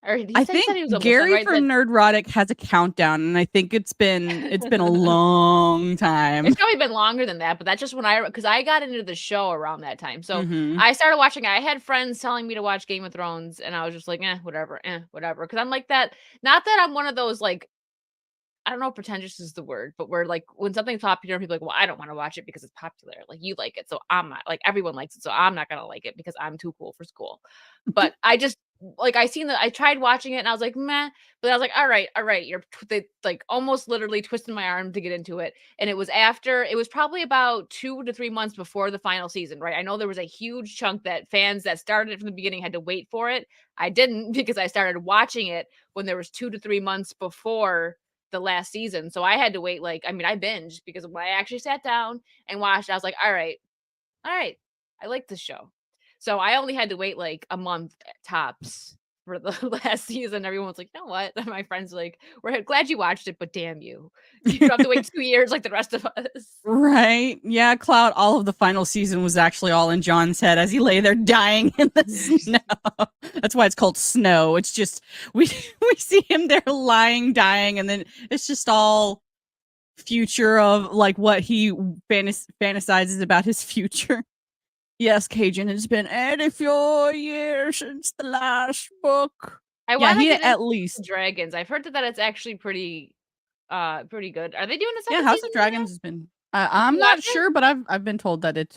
Or I think Gary done, right? from Nerdrotic has a countdown, and I think it's been a long time. It's probably been longer than that, but that's just because I got into the show around that time. So I started watching. I had friends telling me to watch Game of Thrones, and I was just like, whatever. Because I'm like that. Not that I'm one of those, like, I don't know if pretentious is the word, but where like when something's popular, people are like, well, I don't want to watch it because it's popular. Like, you like it, so I'm not. Like, everyone likes it, so I'm not gonna like it because I'm too cool for school. But I just like, I tried watching it and I was like, meh. But I was like, all right, they like almost literally twisted my arm to get into it. And it was probably about 2 to 3 months before the final season, right? I know there was a huge chunk that fans that started it from the beginning had to wait for it. I didn't, because I started watching it when there was 2 to 3 months before the last season. So I had to wait. I binged, because when I actually sat down and watched, I was like, all right, I like this show. So I only had to wait like a month tops for the last season. Everyone's like, you know what? And my friends were like, we're glad you watched it, but damn you. You don't have to wait 2 years like the rest of us. Right. Yeah, Cloud, all of the final season was actually all in John's head as he lay there dying in the snow. That's why it's called Snow. It's just, we see him there lying, dying, and then it's just all future of like what he fantasizes about his future. Yes, Cajun, it's been 84 years since the last book. I want to get at least Dragons. I've heard that it's actually pretty good. Are they doing a second season? House of Dragons has been. I'm not sure, but I've been told that it's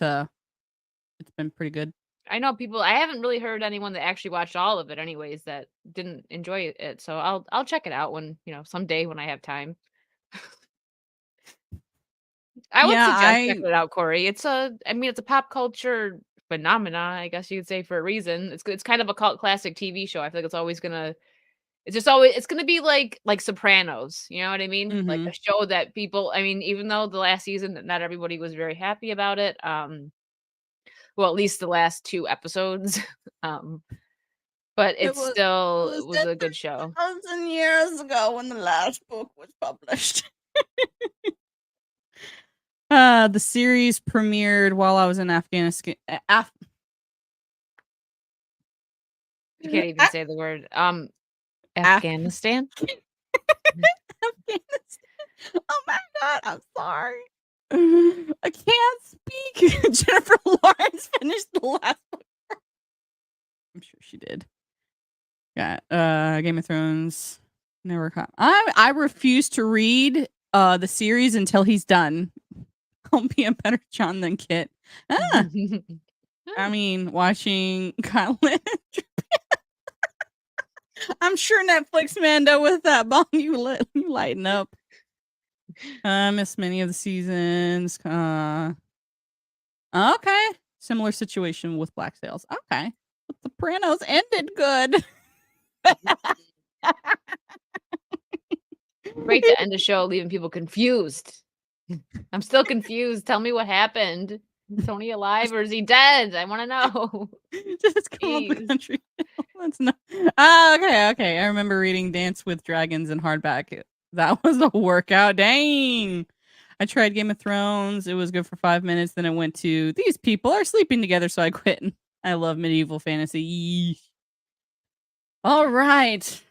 been pretty good. I know people. I haven't really heard anyone that actually watched all of it, anyways, that didn't enjoy it. So I'll check it out when someday when I have time. I would suggest checking it out, Corey. It's a pop culture phenomena, I guess you could say, for a reason. It's kind of a cult classic TV show. I feel like it's gonna be like Sopranos. You know what I mean? Like a show that people. I mean, even though the last season, not everybody was very happy about it. Well, at least the last 2 episodes. But it was a good show. 1,000 years ago when the last book was published. The series premiered while I was in Afghanistan. You can't even say the word. Afghanistan. Afghanistan. Oh my god, I'm sorry. I can't speak. Jennifer Lawrence finished the last book. I'm sure she did. Yeah, Game of Thrones. Never caught. I refuse to read the series until he's done. I'll be a better John than Kit. I mean, watching Kyle Lynch. I'm sure Netflix Mando with that bomb you lighten up. I missed many of the seasons. Okay. Similar situation with Black Sails. Okay. But The Sopranos ended good. Great to end the show, leaving people confused. I'm still confused. Tell me what happened. Is Tony alive or is he dead? I want to know. Just come up the country. That's not. Okay. I remember reading Dance with Dragons and hardback. That was a workout. Dang. I tried Game of Thrones. It was good for 5 minutes. Then it went to these people are sleeping together, so I quit. I love medieval fantasy. All right.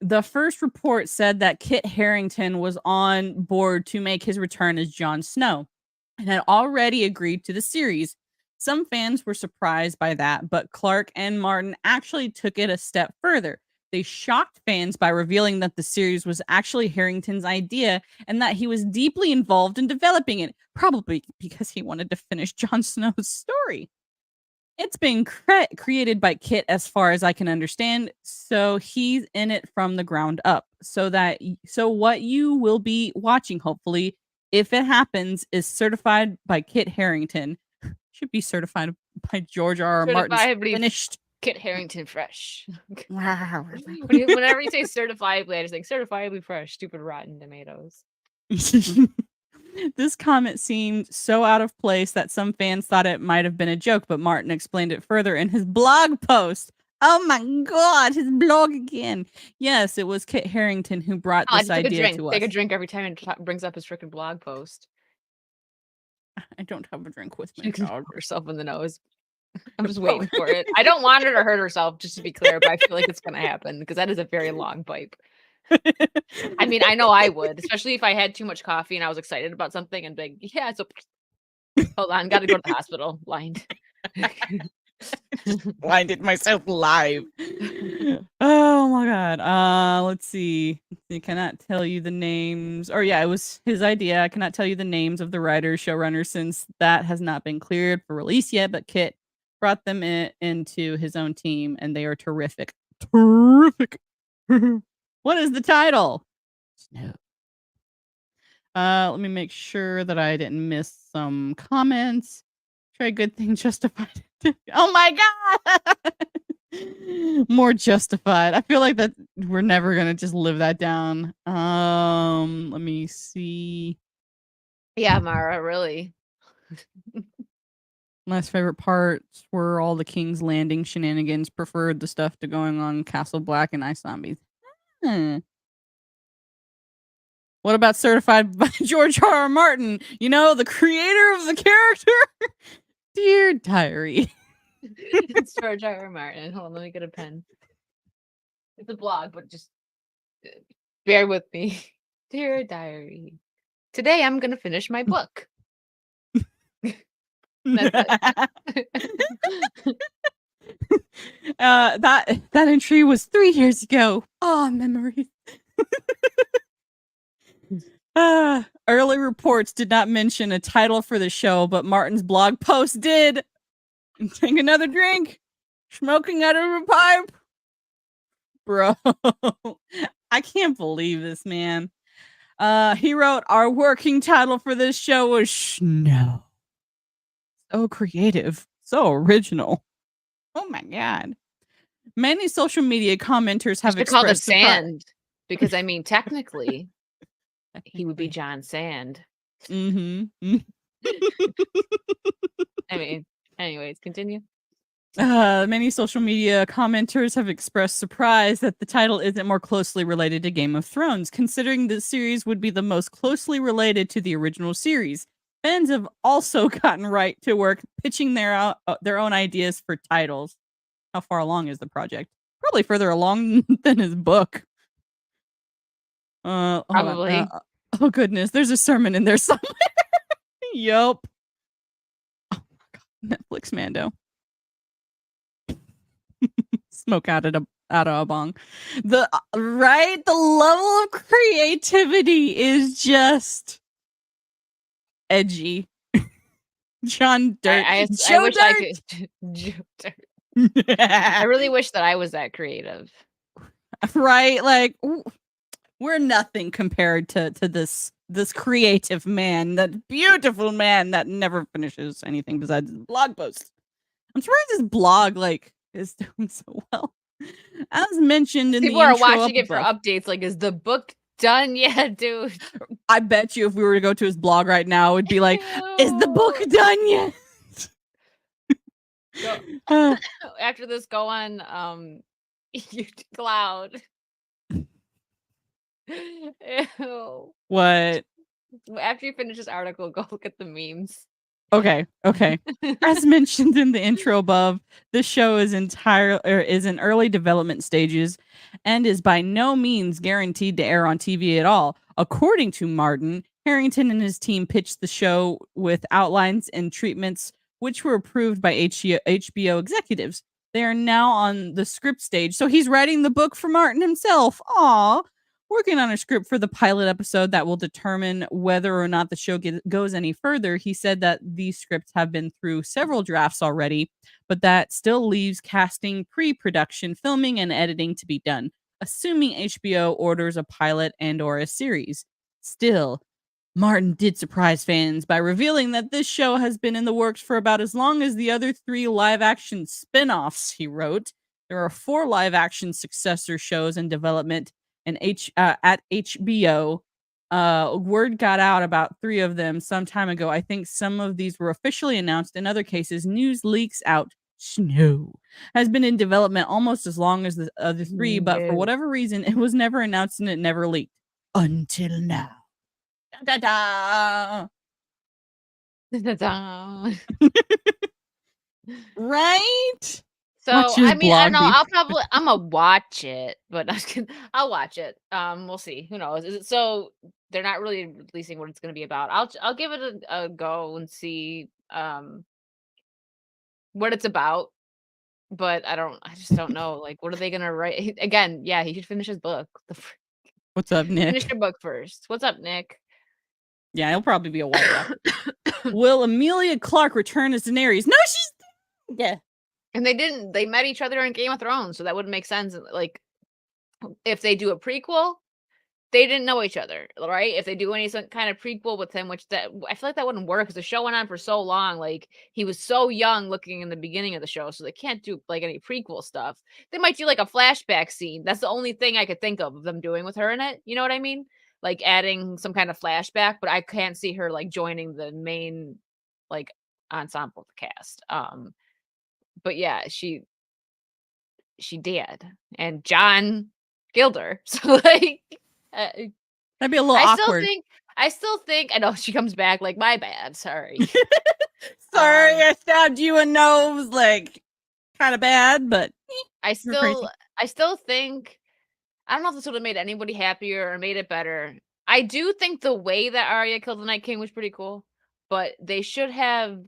The first report said that Kit Harington was on board to make his return as Jon Snow and had already agreed to the series. Some fans were surprised by that, but Clark and Martin actually took it a step further. They shocked fans by revealing that the series was actually Harrington's idea and that he was deeply involved in developing it, probably because he wanted to finish Jon Snow's story. It's been created by Kit as far as I can understand, so he's in it from the ground up. So what you will be watching, hopefully, if it happens, is certified by Kit Harington. Should be certified by George R. R. Martin. Finished. Kit Harington fresh. Whenever you say certifiably, I just think certifiably fresh. Stupid rotten tomatoes. This comment seemed so out of place that some fans thought it might have been a joke, but Martin explained it further in his blog post. Oh my God, his blog again. Yes, it was Kit Harington who brought this idea to us. Take a drink every time it brings up his freaking blog post. I don't have a drink with me. You can hurt yourself in the nose. I'm just waiting for it. I don't want her to hurt herself, just to be clear, but I feel like it's going to happen because that is a very long pipe. I mean, I know I would, especially if I had too much coffee and I was excited about something and be like, yeah, so hold on, got to go to the hospital. Blind. Blinded myself live. Oh my God. Let's see. I cannot tell you the names. Or yeah, it was his idea. I cannot tell you the names of the writers, showrunners, since that has not been cleared for release yet, but Kit brought them into his own team and they are terrific. Terrific. What is the title? Snow. Let me make sure that I didn't miss some comments. Try good thing justified. Oh my God. More justified. I feel like that we're never gonna just live that down. Let me see. Yeah, Mara, really. My favorite parts were all the King's Landing shenanigans. Preferred the stuff to going on Castle Black and Ice Zombies. What about certified by George R. R. Martin? You know, the creator of the character? Dear Diary. It's George R. R. Martin. Hold on, let me get a pen. It's a blog, but just bear with me. Dear Diary. Today I'm going to finish my book. That entry was 3 years ago. Oh, memories. Early reports did not mention a title for the show, but Martin's blog post did. Take another drink. Smoking out of a pipe. Bro, I can't believe this, man. He wrote, our working title for this show was Snow. So creative. So original. Oh my God. Many social media commenters have expressed called it Sand. Because, I mean, technically, he would be John Sand. Mm-hmm. I mean, anyways, continue. Many social media commenters have expressed surprise that the title isn't more closely related to Game of Thrones, considering the series would be the most closely related to the original series. Fans have also gotten right to work pitching their own ideas for titles. How far along is the project? Probably further along than his book. Probably. Oh goodness, there's a sermon in there somewhere. Yup. Oh my God, Netflix Mando. Smoke out of out of a bong. The level of creativity is just edgy. John Dirt. I Joe wish Dirt. I could. Joe Dirt. I really wish that I was that creative. Right? Like we're nothing compared to this creative man, that beautiful man that never finishes anything besides his blog posts. I'm surprised his blog is doing so well. As mentioned in People the are intro watching it for updates. Like, is the book done yet, dude? I bet you if we were to go to his blog right now, it'd be like, is the book done yet? After this, go on Cloud. Ew. What? After you finish this article, go look at the memes. Okay. As mentioned in the intro above, this show is in early development stages and is by no means guaranteed to air on TV at all. According to Martin, Harrington and his team pitched the show with outlines and treatments which were approved by HBO executives. They are now on the script stage, so he's writing the book for Martin himself. Aww. Working on a script for the pilot episode that will determine whether or not the show goes any further. He said that these scripts have been through several drafts already, but that still leaves casting, pre-production, filming, and editing to be done, assuming HBO orders a pilot and or a series. Still, Martin did surprise fans by revealing that this show has been in the works for about as long as the other 3 live-action spin-offs, he wrote. There are 4 live-action successor shows in development, and at HBO, word got out about 3 of them some time ago. I think some of these were officially announced. In other cases, news leaks out. Snow has been in development almost as long as the other 3, but for whatever reason, it was never announced and it never leaked. Until now. Da da da. Da. Right? So I mean, I don't know. I'm gonna watch it, but I'll watch it. We'll see. Who knows? So they're not really releasing what it's gonna be about. I'll give it a go and see what it's about. But I just don't know. Like, what are they gonna write? Again, yeah, he should finish his book. What's up, Nick? Finish your book first. What's up, Nick? Yeah, he'll probably be a while. Will Emilia Clarke return as Daenerys? No, she's And they didn't. They met each other in Game of Thrones, so that wouldn't make sense. Like, if they do a prequel, they didn't know each other, right? If they do any kind of prequel with him, which that I feel like that wouldn't work because the show went on for so long. Like, he was so young looking in the beginning of the show, so they can't do like any prequel stuff. They might do like a flashback scene. That's the only thing I could think of them doing with her in it. You know what I mean? Like adding some kind of flashback, but I can't see her like joining the main like ensemble cast. But yeah, she did, and John killed her. So like, that'd be a little awkward. I still think. I know she comes back like, my bad, sorry. Sorry, I stabbed you and no, it was like kind of bad, but I still think. I don't know if this would have made anybody happier or made it better. I do think the way that Arya killed the Night King was pretty cool, but they should have.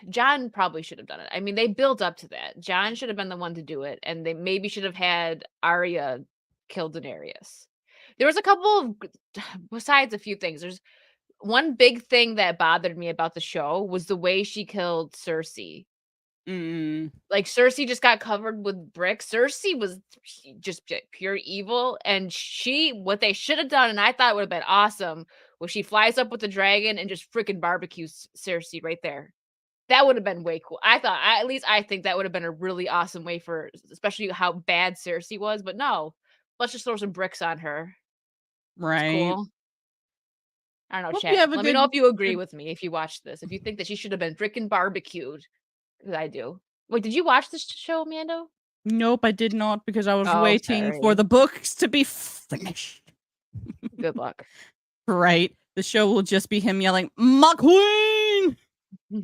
John probably should have done it. I mean, they built up to that. John should have been the one to do it, and they maybe should have had Arya kill Daenerys. There was a couple of, besides a few things, there's one big thing that bothered me about the show was the way she killed Cersei. Like, Cersei just got covered with bricks. Cersei was just pure evil, and what they should have done, and I thought it would have been awesome, was she flies up with the dragon and just freaking barbecues Cersei right there. That would have been way cool. At least I think that would have been a really awesome way for, especially how bad Cersei was. But no, let's just throw some bricks on her. Right. Cool. I don't know, chat. Let me know if you agree with me if you watched this. If you think that she should have been freaking barbecued. Because I do. Wait, did you watch this show, Mando? Nope, I did not because I was waiting for the books to be finished. Good luck. Right. The show will just be him yelling, "My queen!" Well,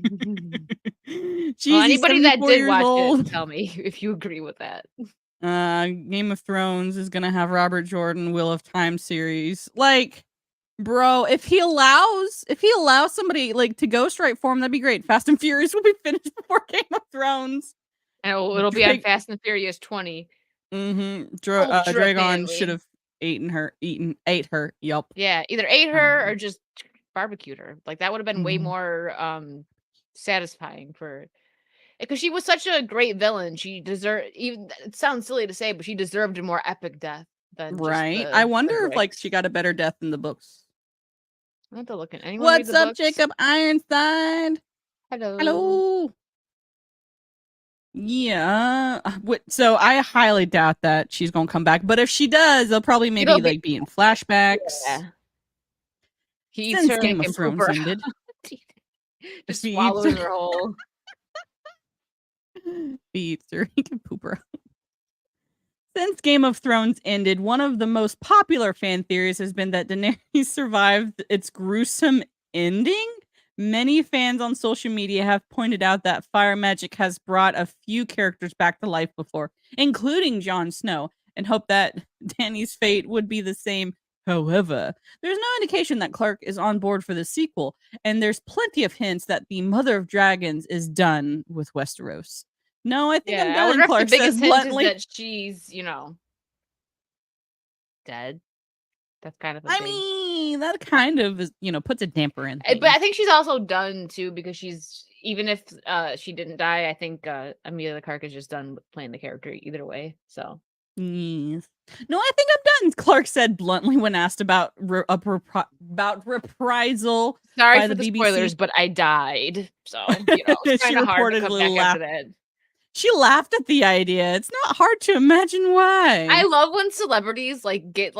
anybody that did watch it, tell me if you agree with that. Game of Thrones is gonna have Robert Jordan Wheel of Time series. Like, bro, if he allows somebody like to ghostwrite for him, that'd be great. Fast and Furious will be finished before Game of Thrones. And it'll be on Fast and Furious 20. Dragon should have ate her. Yup. Yeah, either ate her or just barbecued her. Like that would have been way more satisfying for, because she was such a great villain. She deserved, even it sounds silly to say, but she deserved a more epic death than right. I wonder if like she got a better death in the books. I have to look at anyone. What's up, Jacob Ironside? Hello. Yeah. So I highly doubt that she's gonna come back. But if she does, they'll probably maybe like be in flashbacks. Yeah. He Since Game of Thrones ended. Just swallows her whole. He eats her. He can poop her out. Since Game of Thrones ended, one of the most popular fan theories has been that Daenerys survived its gruesome ending. Many fans on social media have pointed out that fire magic has brought a few characters back to life before, including Jon Snow, and hope that Dany's fate would be the same. However, there's no indication that Clark is on board for the sequel, and there's plenty of hints that the Mother of Dragons is done with Westeros. No, I think I'm done. Clark the biggest says hint bluntly is that she's, dead. That's kind of. I mean, that kind of is, puts a damper in. But I think she's also done too, because she's, even if she didn't die, I think Emilia Clarke is just done with playing the character either way. So. Yes. No, I think I'm done. Clark said bluntly when asked about reprisal. Sorry by for the BBC. Spoilers, but I died. So it's kind of hard to come back after that. She laughed at the idea. It's not hard to imagine why. I love when celebrities get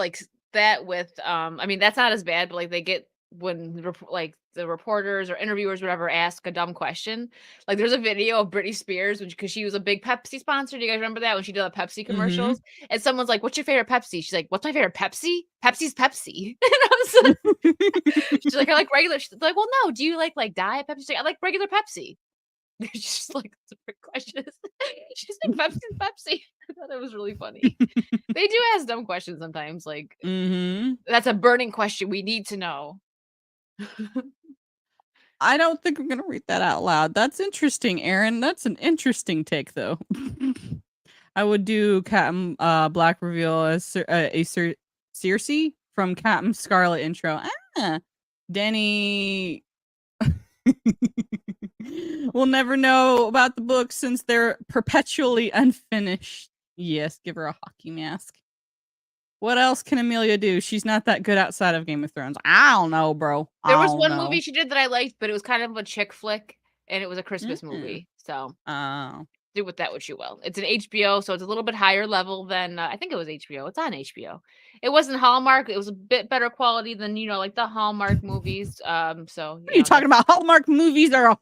that with I mean, that's not as bad, but they get when the reporters or interviewers whatever ask a dumb question. Like there's a video of Britney Spears because she was a big Pepsi sponsor. Do you guys remember that when she did the Pepsi commercials? And someone's like, "What's your favorite Pepsi?" She's like, "What's my favorite Pepsi? Pepsi's Pepsi." And I was like, she's like, "I like regular." She's like, "Well, no. Do you like Diet Pepsi?" She's like, "I like regular Pepsi." They're just different questions. She's like, "Pepsi's Pepsi." I thought it was really funny. They do ask dumb questions sometimes. That's a burning question. We need to know. I don't think I'm gonna read that out loud. That's interesting, Aaron. That's an interesting take, though. I would do Captain Black reveal as Cersei from Captain Scarlet intro. Dany. We'll never know about the book since they're perpetually unfinished. Yes, give her a hockey mask. What else can Emilia do? She's not that good outside of Game of Thrones. I don't know, bro. There was one movie she did that I liked, but it was kind of a chick flick, and it was a Christmas movie. So do with that what you will. It's an HBO, so it's a little bit higher level than I think it was HBO. It's on HBO. It wasn't Hallmark. It was a bit better quality than the Hallmark movies. So what are you talking about? Hallmark movies are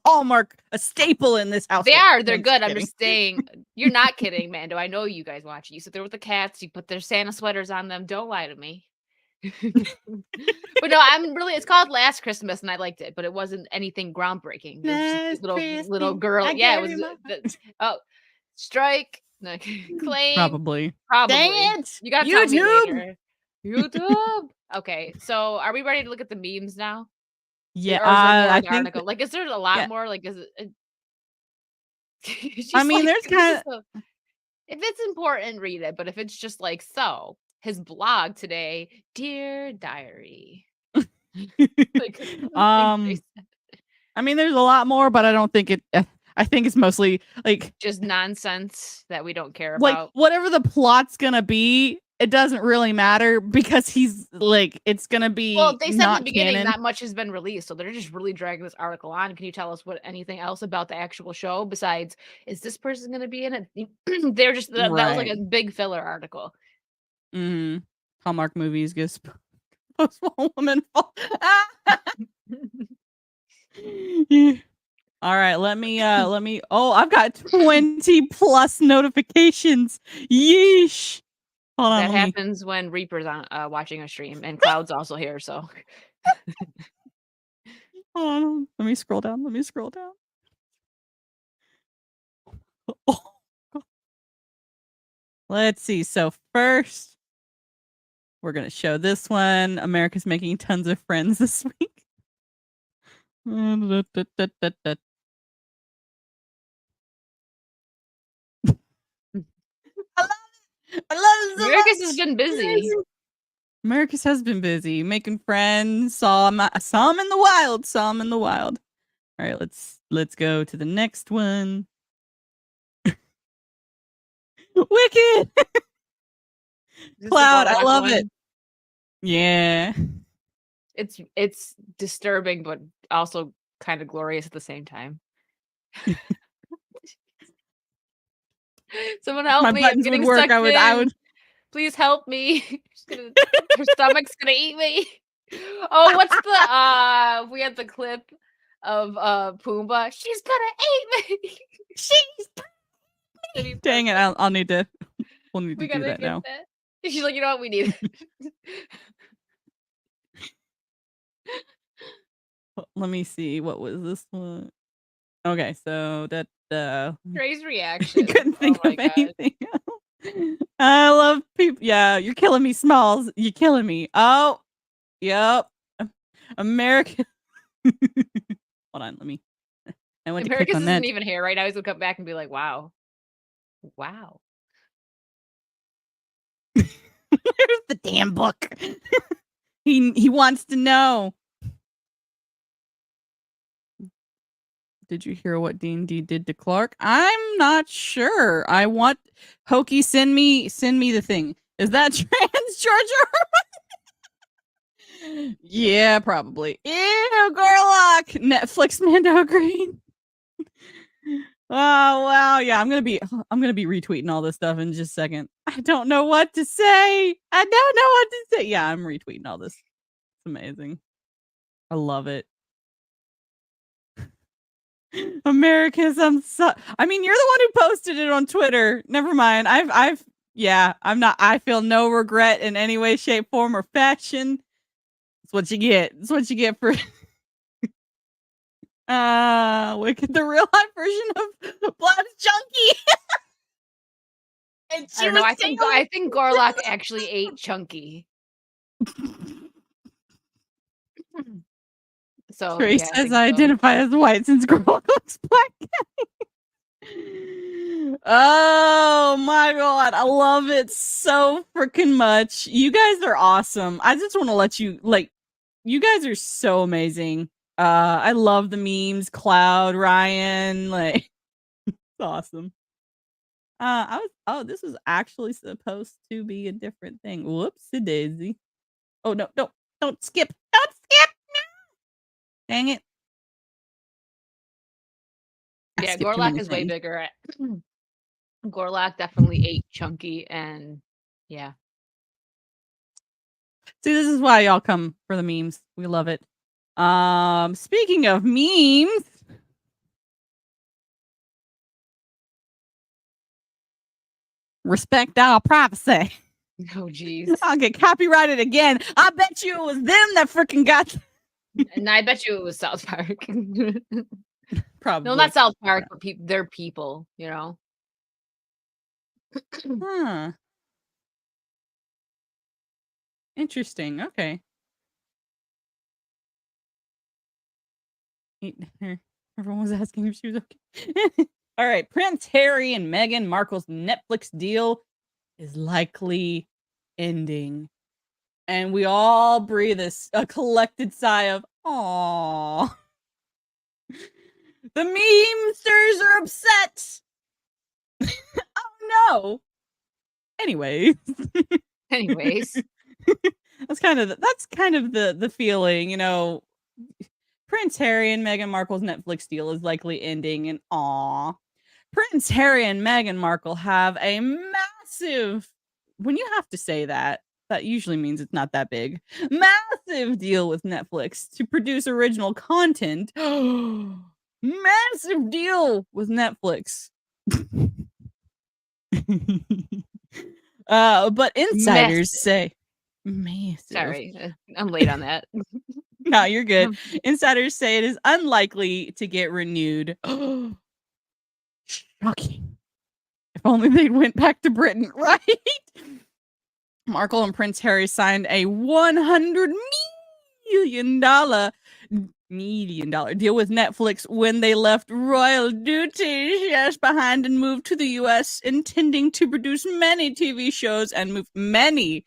a staple in this house. They are. They're good. I'm just saying. You're not kidding, Mando. I know you guys watch it. You sit there with the cats. You put their Santa sweaters on them. Don't lie to me. But no, it's called Last Christmas, and I liked it, but it wasn't anything groundbreaking. It was little girl. Yeah, it was. Strike. Claim. Probably. Dang it! You got to tell me later. YouTube. Okay, so are we ready to look at the memes now? Yeah, I think. Is there a lot more? Is it? I mean, there's kind of. If it's important, read it. But if it's just his blog today, Dear Diary. I mean, there's a lot more, but I don't think it. I think it's mostly just nonsense that we don't care about. Whatever the plot's gonna be, it doesn't really matter because he's it's gonna be. Well, they said not in the beginning canon. not much has been released, so they're just really dragging this article on. Can you tell us anything else about the actual show besides is this person gonna be in it? They're just that was a big filler article. Hallmark movies gives woman. Yeah. All right, let me oh, I've got 20 plus notifications. Yeesh. Hold on. That happens when Reaper's on watching a stream and Cloud's also here, so hold on. Let me scroll down. Oh. Let's see. So first we're gonna show this one. America's making tons of friends this week. I love it so Americus much. has been busy. Americus has been busy making friends. Saw him in the wild. Saw him in the wild. All right, let's go to the next one. Wicked. Cloud, I love it. Yeah. It's disturbing, but also kind of glorious at the same time. Someone help My me! buttons I'm getting would work. sucked I would. Please help me! Her stomach's gonna eat me. Oh, what's the we had the clip of Pumbaa. She's gonna eat me. She's Dang it! I'll need to. We'll need to do that now. That. She's like, you know what? We need it. Let me see. What was this one? Okay, so that Trey's reaction. couldn't think of anything else. I love people. Yeah, you're killing me, Smalls. You're killing me. Oh, yep. America. Hold on, let me. I went to click on that. Isn't even here right now. He's gonna come back and be like, "Wow, wow." There's the damn book. He wants to know. Did you hear what D&D did to Clark? I'm not sure. I want Hokey, send me the thing. Is that trans, Georgia? Yeah, probably. Ew, Gorlock. Netflix Mando Green. Oh wow, yeah. I'm gonna be retweeting all this stuff in just a second. I don't know what to say. Yeah, I'm retweeting all this. It's amazing. I love it. Americus, I mean, you're the one who posted it on Twitter. Never mind. I feel no regret in any way, shape, form, or fashion. That's what you get. That's what you get for Wicked, the real life version of Blood's Chunky. I don't know. I think Gorlock actually ate Chunky. So Trey says I identify as white since Gorlock looks black. Oh my god, I love it so freaking much. You guys are awesome. I just want to let you you guys are so amazing. I love the memes, Cloud, Ryan, it's awesome. This was actually supposed to be a different thing. Whoopsie daisy. Oh no, don't skip. Don't skip. No. Dang it. Yeah, Gorlock is way bigger. Gorlock definitely ate Chunky, and yeah. See, this is why y'all come for the memes. We love it. Speaking of memes, respect our privacy. Oh, jeez. I'll get copyrighted again. I bet you it was them that freaking got. And I bet you it was South Park. Probably. No, not South Park, but they're people, you know. Huh. Interesting. Okay. Everyone was asking if she was okay. All right. Prince Harry and Meghan Markle's Netflix deal is likely ending. And we all breathe a collected sigh of, aww. The memesters are upset. Oh no. Anyways. That's kind of the feeling, you know. Prince Harry and Meghan Markle's Netflix deal is likely ending, and aw. Prince Harry and Meghan Markle have a massive, when you have to say that usually means it's not that big, massive deal with Netflix to produce original content. Massive deal with Netflix. But insiders say massive. Sorry, I'm late on that. No, you're good. Insiders say it is unlikely to get renewed. Shocking. If only they went back to Britain, right? Markle and Prince Harry signed a $100 million million deal with Netflix when they left royal duties behind and moved to the US, intending to produce many TV shows and move many,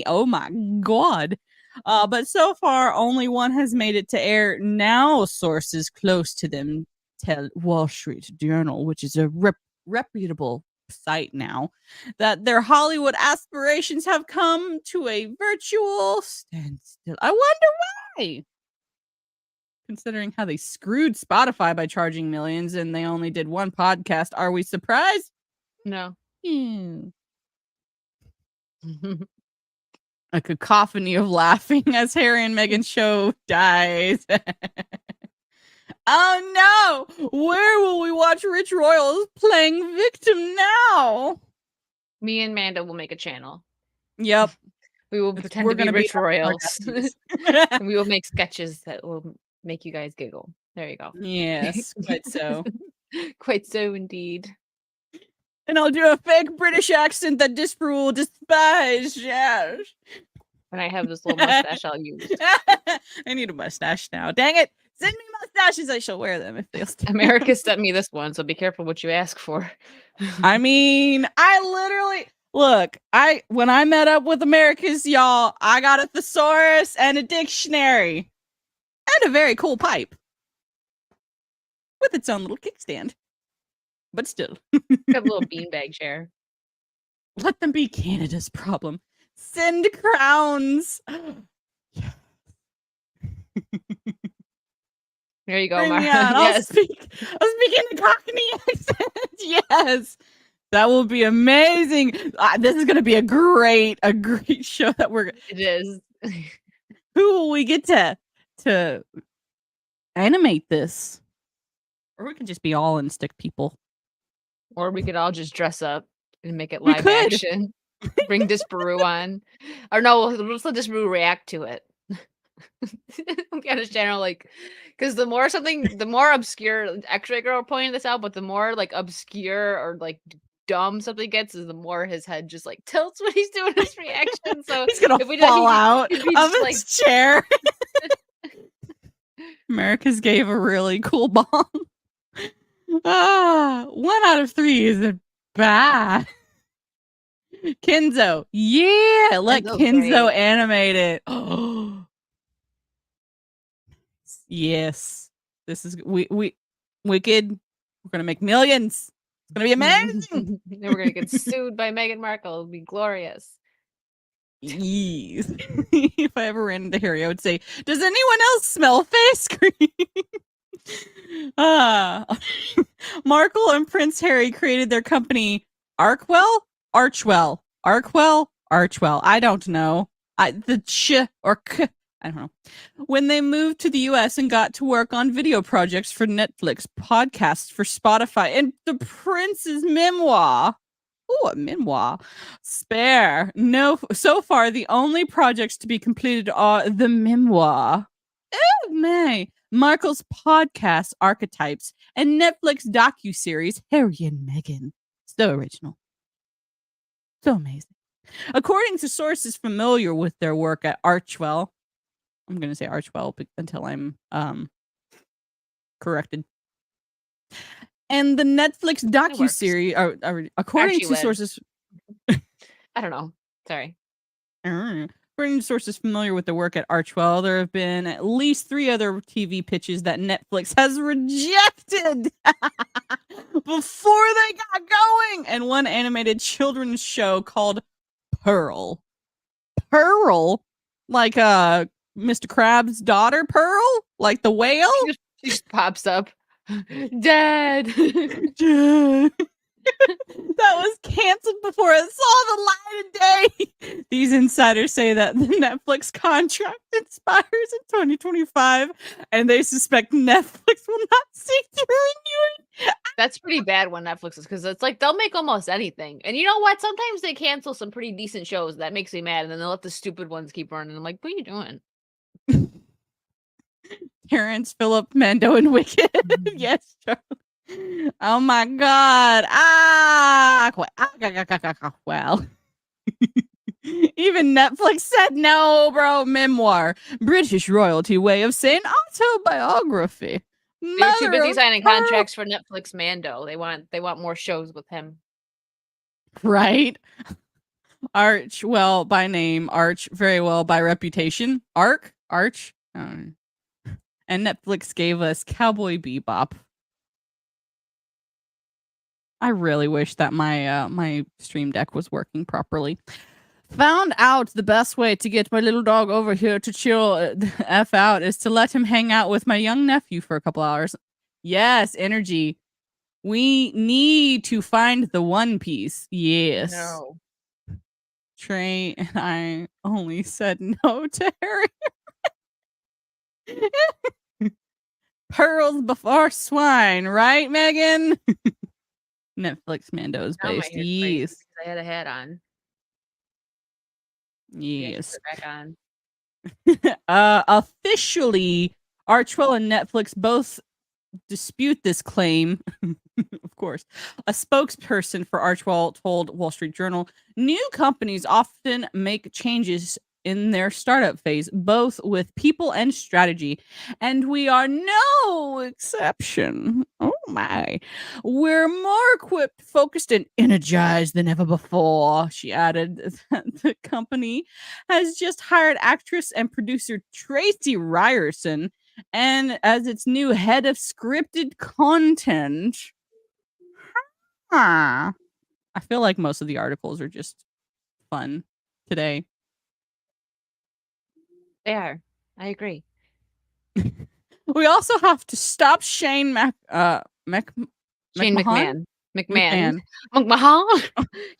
oh my god. But so far, only one has made it to air. Now, sources close to them tell Wall Street Journal, which is a reputable site now, that their Hollywood aspirations have come to a virtual standstill. I wonder why. Considering how they screwed Spotify by charging millions and they only did one podcast, are we surprised? No. A cacophony of laughing as Harry and Meghan's show dies. Oh no! Where will we watch rich royals playing victim now? Me and Mando will make a channel. Yep. We will pretend to be rich royals. And we will make sketches that will make you guys giggle. There you go. Yes, quite so. Quite so indeed. And I'll do a fake British accent that Disper will despise. Yes. When I have this little mustache, I'll use. I need a mustache now. Dang it. Send me mustaches. I shall wear them if they'll stay. America sent me this one, so be careful what you ask for. I mean, when I met up with America's y'all, I got a thesaurus and a dictionary and a very cool pipe with its own little kickstand. But still. Got a little beanbag chair. Let them be Canada's problem. Send crowns. There you go, Mark. Yes. I'll speak in a Cockney accent. Yes. That will be amazing. This is going to be a great show that we're. It is. Who will we get to animate this? Or we can just be all in stick people. Or we could all just dress up and make it live action. Bring Disparu on. Or no, let's let Disparu react to it. Get his channel, like, because the more obscure, X-Ray Girl pointed this out, but the more like obscure or like dumb something gets, is the more his head just like tilts when he's doing his reaction. So he's gonna fall out of his chair. America's gave a really cool bomb. 1 out of 3 isn't bad. Kenzo, yeah, let Kenzo animate it. Oh, yes, this is we wicked. We're gonna make millions. It's gonna be amazing. Then we're gonna get sued by Meghan Markle. It'll be glorious. Yes. If I ever ran into Harry, I would say, "Does anyone else smell face cream?" Markle and Prince Harry created their company Archwell. I don't know. The ch or k. I don't know. When they moved to the US and got to work on video projects for Netflix, podcasts for Spotify, and the Prince's memoir. Oh, a memoir. Spare. No, so far the only projects to be completed are the memoir. Oh, May. Markle's podcast Archetypes and Netflix docuseries Harry and Meghan. So original. So amazing. According to sources familiar with their work at Archwell, I'm going to say Archwell until I'm corrected. And the Netflix docuseries, according to sources, I don't know. Sorry. According to sources familiar with the work at Archwell, there have been at least 3 other TV pitches that Netflix has rejected before they got going, and one animated children's show called Pearl. Pearl? Like Mr. Krabs' daughter, Pearl? Like the whale? She just pops up. Dad. Dad. That was canceled before it saw the light of day. These insiders say that the Netflix contract expires in 2025, and they suspect Netflix will not seek to renew it. That's pretty bad when Netflix is, because it's like they'll make almost anything. And you know what? Sometimes they cancel some pretty decent shows. That makes me mad, and then they'll let the stupid ones keep running. I'm like, what are you doing? Terrence, Philip, Mando, and Wicked. Yes, Charlie. Oh my God. Well. Even Netflix said no, bro. Memoir. British royalty way of saying autobiography. They're too busy signing pearl. contracts for Netflix Mando. They want more shows with him. Right? Arch, well by name. Arch, very well by reputation. Arch. And Netflix gave us Cowboy Bebop. I really wish that my Stream Deck was working properly. Found out the best way to get my little dog over here to chill the F out is to let him hang out with my young nephew for a couple hours. Yes, energy. We need to find the One Piece. Yes. No. Trey and I only said no to Harry. Pearls before swine, right, Megan? Netflix Mando's based. Yes. I had a hat on. Yes. Back on. Officially, Archwell and Netflix both dispute this claim. Of course. A spokesperson for Archwell told Wall Street Journal, new companies often make changes in their startup phase, both with people and strategy, and we are no exception. Oh my. We're more equipped, focused, and energized than ever before, she added. The company has just hired actress and producer Tracy Ryerson and as its new head of scripted content. I feel like most of the articles are just fun today. They are. I agree. We also have to stop Shane McMahon. Shane McMahon. McMahon.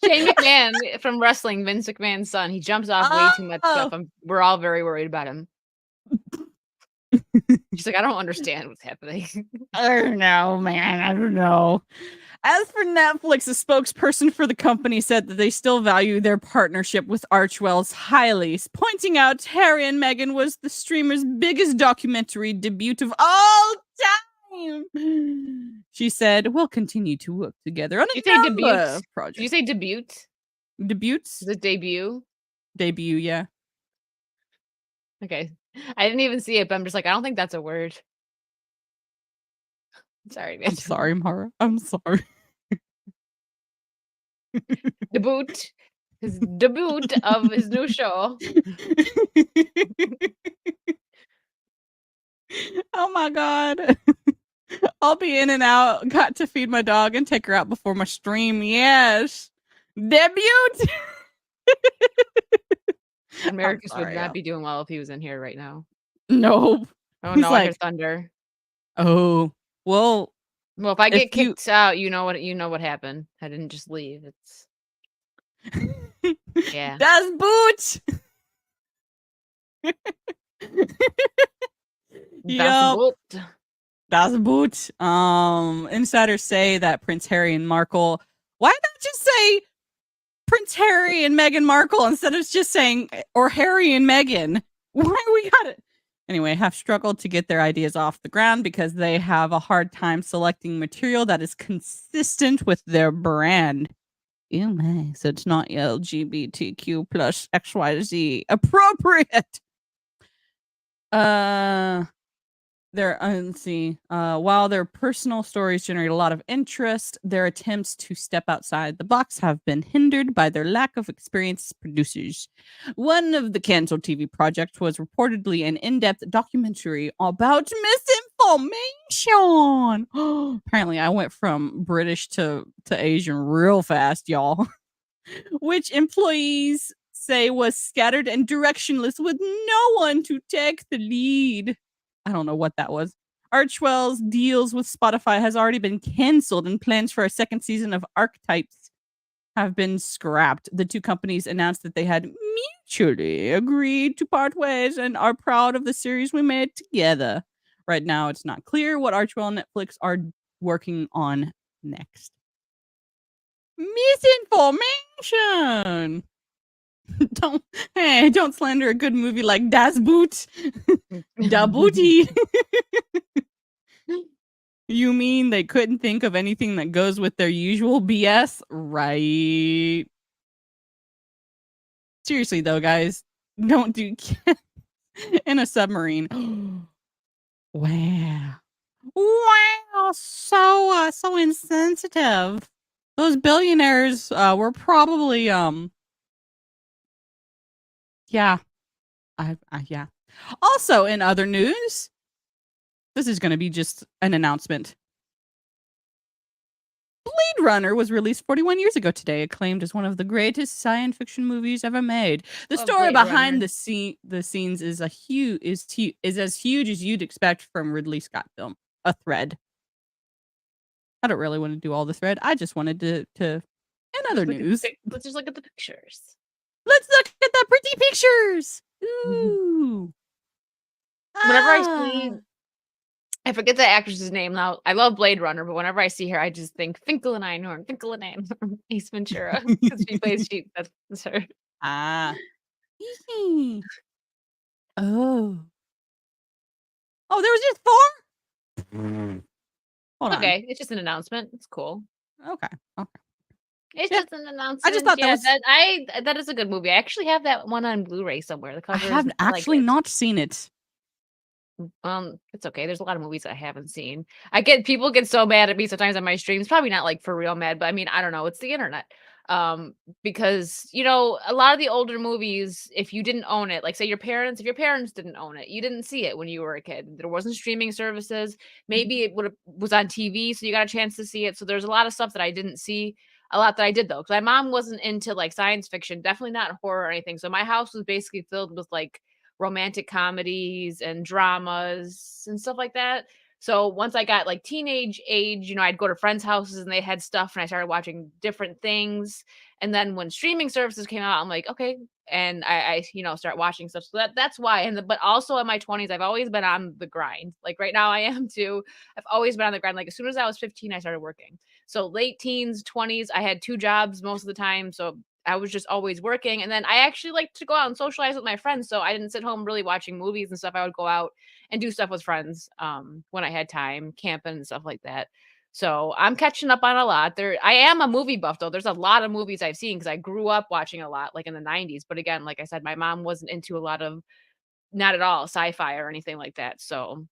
Shane McMahon from wrestling, Vince McMahon's son. He jumps off way too much stuff. We're all very worried about him. She's like, I don't understand what's happening. I don't know, man. I don't know. As for Netflix, a spokesperson for the company said that they still value their partnership with Archwell's highly, pointing out Harry and Meghan was the streamer's biggest documentary debut of all time. She said, we'll continue to work together on a number of projects. Did you say debut? Debuts? Is it debut? Debut, yeah. Okay. I didn't even see it, but I'm just like, I don't think that's a word. Sorry, man. I'm sorry, Mara. I'm sorry. Debut. His debut of his new show. Oh my God. I'll be in and out. Got to feed my dog and take her out before my stream. Yes. Debut. Americus would not be doing well if he was in here right now. No. Oh no, I hear thunder. Oh. Well, if I get kicked out, you know what happened. I didn't just leave. It's yeah. Das Boot. Das Boot. Insiders say that Prince Harry and Markle. Why not just say Prince Harry and Meghan Markle instead of just saying or Harry and Meghan? Why we got it? Anyway, have struggled to get their ideas off the ground because they have a hard time selecting material that is consistent with their brand. Oh my, so it's not LGBTQ plus XYZ appropriate. Let's see. While their personal stories generate a lot of interest, their attempts to step outside the box have been hindered by their lack of experienced producers. One of the canceled TV projects was reportedly an in-depth documentary about misinformation. Apparently, I went from British to Asian real fast, y'all. Which employees say was scattered and directionless with no one to take the lead. I don't know what that was. Archwell's deals with Spotify has already been canceled and plans for a second season of Archetypes have been scrapped. The two companies announced that they had mutually agreed to part ways and are proud of the series we made together. Right now, it's not clear what Archwell and Netflix are working on next. Misinformation! Don't slander a good movie like Das Boot. Da Booty. You mean they couldn't think of anything that goes with their usual BS? Right. seriously though, guys, don't do in a submarine. Wow. Wow, so insensitive. Those billionaires were probably yeah. Yeah. Also in other news, this is going to be just an announcement. Blade Runner was released 41 years ago today, acclaimed as one of the greatest science fiction movies ever made. The story behind the scenes is as huge as you'd expect from Ridley Scott film. A thread. I don't really want to do all the thread. I just wanted to in other news. Let's just look at the pictures. Let's look at the pretty pictures. Ooh. Whenever I see, I forget the actress's name now. I love Blade Runner, but whenever I see her, I just think Finkel and Einhorn, Ace Ventura, because she plays Sheep. That's her. Ah. Oh. Oh, there was just 4? Hold on. Okay, it's just an announcement. It's cool. Okay. It's just an announcement. I just thought that is a good movie. I actually have that one on Blu-ray somewhere. The I cover have actually not seen it. It's okay. There's a lot of movies I haven't seen. People get so mad at me sometimes on my streams. Probably not like for real mad, but I mean, I don't know. It's the internet. Because a lot of the older movies, if you didn't own it, like say if your parents didn't own it, you didn't see it when you were a kid. There wasn't streaming services. Maybe it was on TV, so you got a chance to see it. So there's a lot of stuff that I didn't see. A lot that I did though, because my mom wasn't into like science fiction, definitely not horror or anything. So my house was basically filled with like romantic comedies and dramas and stuff like that. So once I got like teenage age, I'd go to friends' houses and they had stuff and I started watching different things. And then when streaming services came out, I'm like, okay. And I start watching stuff. So that's why. But also in my 20s, I've always been on the grind. Like right now I am too. I've always been on the grind. Like as soon as I was 15, I started working. So late teens, 20s, I had 2 jobs most of the time. So I was just always working. And then I actually liked to go out and socialize with my friends. So I didn't sit home really watching movies and stuff. I would go out and do stuff with friends when I had time, camping and stuff like that. So I'm catching up on a lot. I am a movie buff though. There's a lot of movies I've seen because I grew up watching a lot, like in the 90s. But again, like I said, my mom wasn't into a lot of, not at all, sci-fi or anything like that. So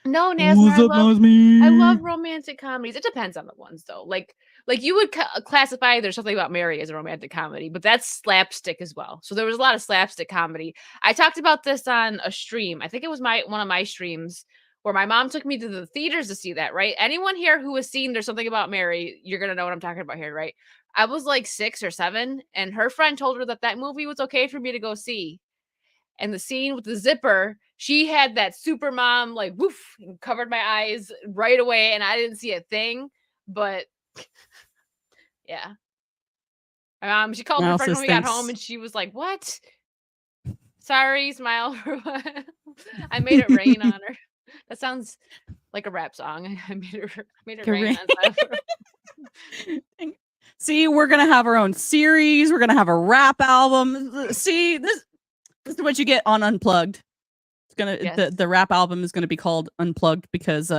no, Nasmar, I love romantic comedies. It depends on the ones though. Like you would classify There's Something About Mary as a romantic comedy, but that's slapstick as well. So there was a lot of slapstick comedy. I talked about this on a stream. I think it was one of my streams where my mom took me to the theaters to see that, right? Anyone here who has seen There's Something About Mary, you're going to know what I'm talking about here, right? I was like 6 or 7 and her friend told her that movie was okay for me to go see. And the scene with the zipper, she had that super mom, like, woof, and covered my eyes right away. And I didn't see a thing. But yeah. She called my friend when we got home and she was like, what? Sorry, smile. I made it rain on her. That sounds like a rap song. I made it rain on her. See, we're going to have our own series. We're going to have a rap album. See, this is what you get on Unplugged. It's gonna the rap album is gonna be called Unplugged because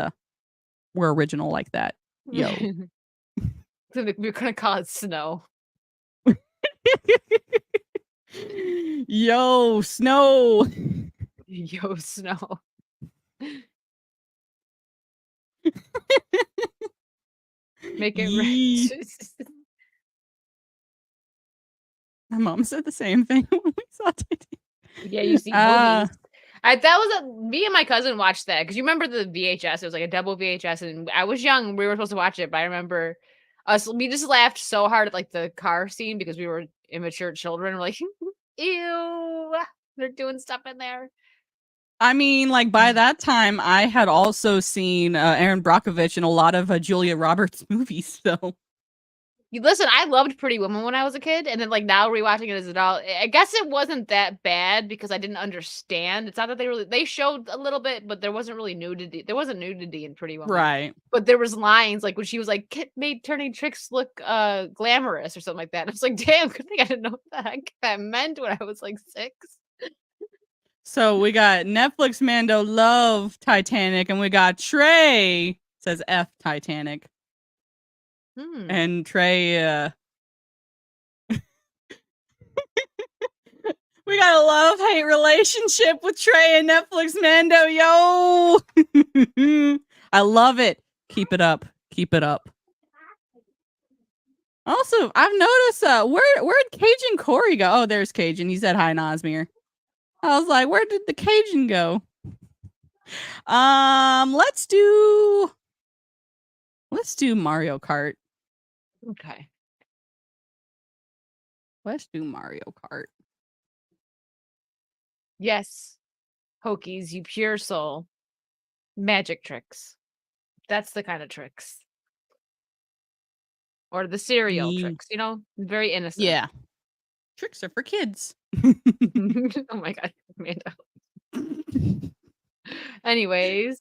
we're original like that. Yo. We're gonna call it Snow. Yo, Snow. Yo, Snow. Make it right. My mom said the same thing when we saw Titanic. Yeah, you see movies. That was me and my cousin watched that because you remember the VHS. It was like a double VHS, and I was young. We were supposed to watch it, but I remember we just laughed so hard at like the car scene because we were immature children. We're like, ew, they're doing stuff in there. I mean, like by that time, I had also seen Aaron Brockovich in a lot of Julia Roberts movies. So. Listen, I loved Pretty Woman when I was a kid, and then like now rewatching it as an adult, I guess it wasn't that bad because I didn't understand. It's not that they showed a little bit, but there wasn't really nudity. There wasn't nudity in Pretty Woman, right? But there was lines like when she was like, made turning tricks look glamorous or something like that. And I was like, damn, good thing I didn't know what the heck that meant when I was like 6. So we got Netflix Mando love Titanic, and we got Trey says F Titanic. And Trey We got a love-hate relationship with Trey and Netflix Mando, yo. I love it. Keep it up. Keep it up. Also, I've noticed where'd Cajun Corey go? Oh, there's Cajun. He said hi, Nazmir. I was like, where did the Cajun go? Let's do Mario Kart. Okay. Let's do Mario Kart. Yes. Hokies, you pure soul. Magic tricks. That's the kind of tricks. Or the cereal tricks, very innocent. Yeah. Tricks are for kids. Oh my God, Amanda. Anyways.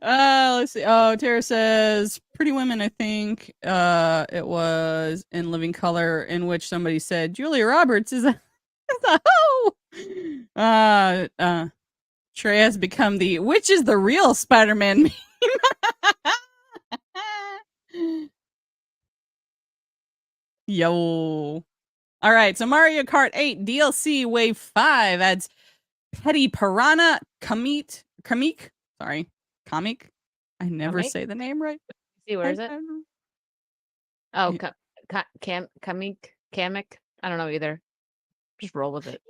Let's see. Oh, Tara says Pretty Women, I think it was in Living Color, in which somebody said Julia Roberts is a hoe. Trey has become which is the real Spider-Man meme. Yo. All right, so Mario Kart 8 DLC Wave 5 adds Petty Piranha Comic. Sorry, Comic. I never say the name right. See, where is it? Oh, Kamek. I don't know either. Just roll with it.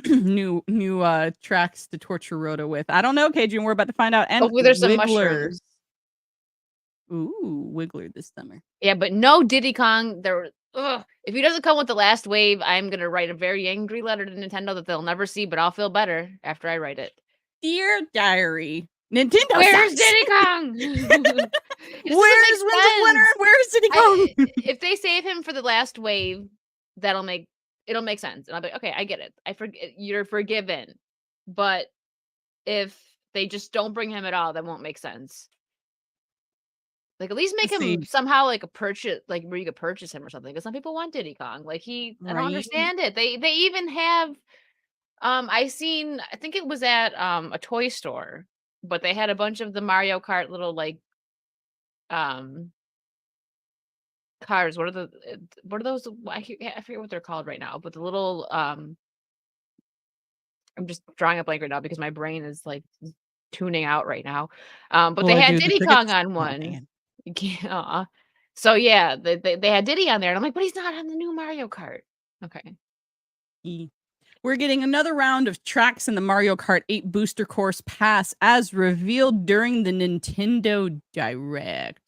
new tracks to torture Rhoda with. I don't know, Cajun. We're about to find out. And hopefully there's some mushrooms. Ooh, Wiggler this summer. Yeah, but no Diddy Kong. If he doesn't come with the last wave, I'm gonna write a very angry letter to Nintendo that they'll never see, but I'll feel better after I write it. Dear Diary, Nintendo. Where's Diddy Kong? Where's Winter? Where's Diddy Kong? If they save him for the last wave, it'll make sense. And I'll be okay, I get it. You're forgiven. But if they just don't bring him at all, that won't make sense. Like, at least make him somehow like a purchase, like where you could purchase him or something. Because some people want Diddy Kong. Like I don't understand it. They even have I think it was at a toy store, but they had a bunch of the Mario Kart little like cars. What are those? I forget what they're called right now, but the little I'm just drawing a blank right now because my brain is like tuning out right now. But they had Diddy Kong on one. Yeah. So yeah, they had Diddy on there, and I'm like, but he's not on the new Mario Kart. Okay. We're getting another round of tracks in the Mario Kart 8 Booster Course Pass as revealed during the Nintendo Direct.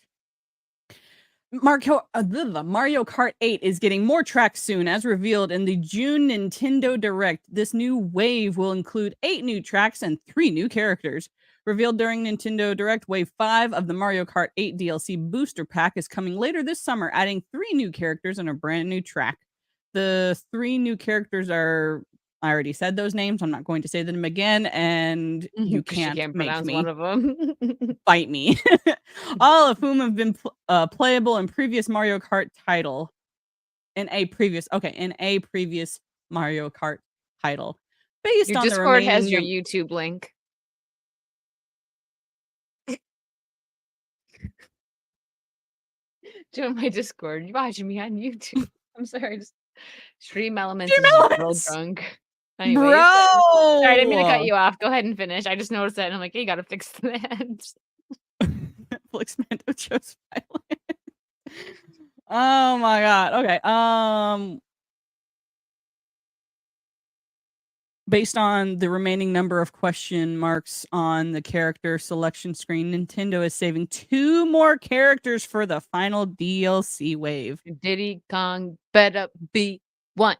Mario Kart 8 is getting more tracks soon, as revealed in the June Nintendo Direct. This new wave will include 8 new tracks and 3 new characters. Revealed during Nintendo Direct, Wave 5 of the Mario Kart 8 DLC Booster Pack is coming later this summer, adding 3 new characters and a brand new track. The 3 new characters are, I already said those names. I'm not going to say them again, and you can't make me. One of them. Fight me. All of whom have been playable in previous Mario Kart title. In a previous Mario Kart title. Based on Discord has your YouTube link. Join my Discord. You're watching me on YouTube. I'm sorry. Just Stream Elements is real drunk. Anyways, bro. All right, I'm gonna cut you off. Go ahead and finish. I just noticed that, and I'm like, hey, you gotta fix that. Netflix Mando chose violent. Oh my god. Okay. Based on the remaining number of question marks on the character selection screen, Nintendo is saving 2 more characters for the final DLC wave. Diddy Kong better be one.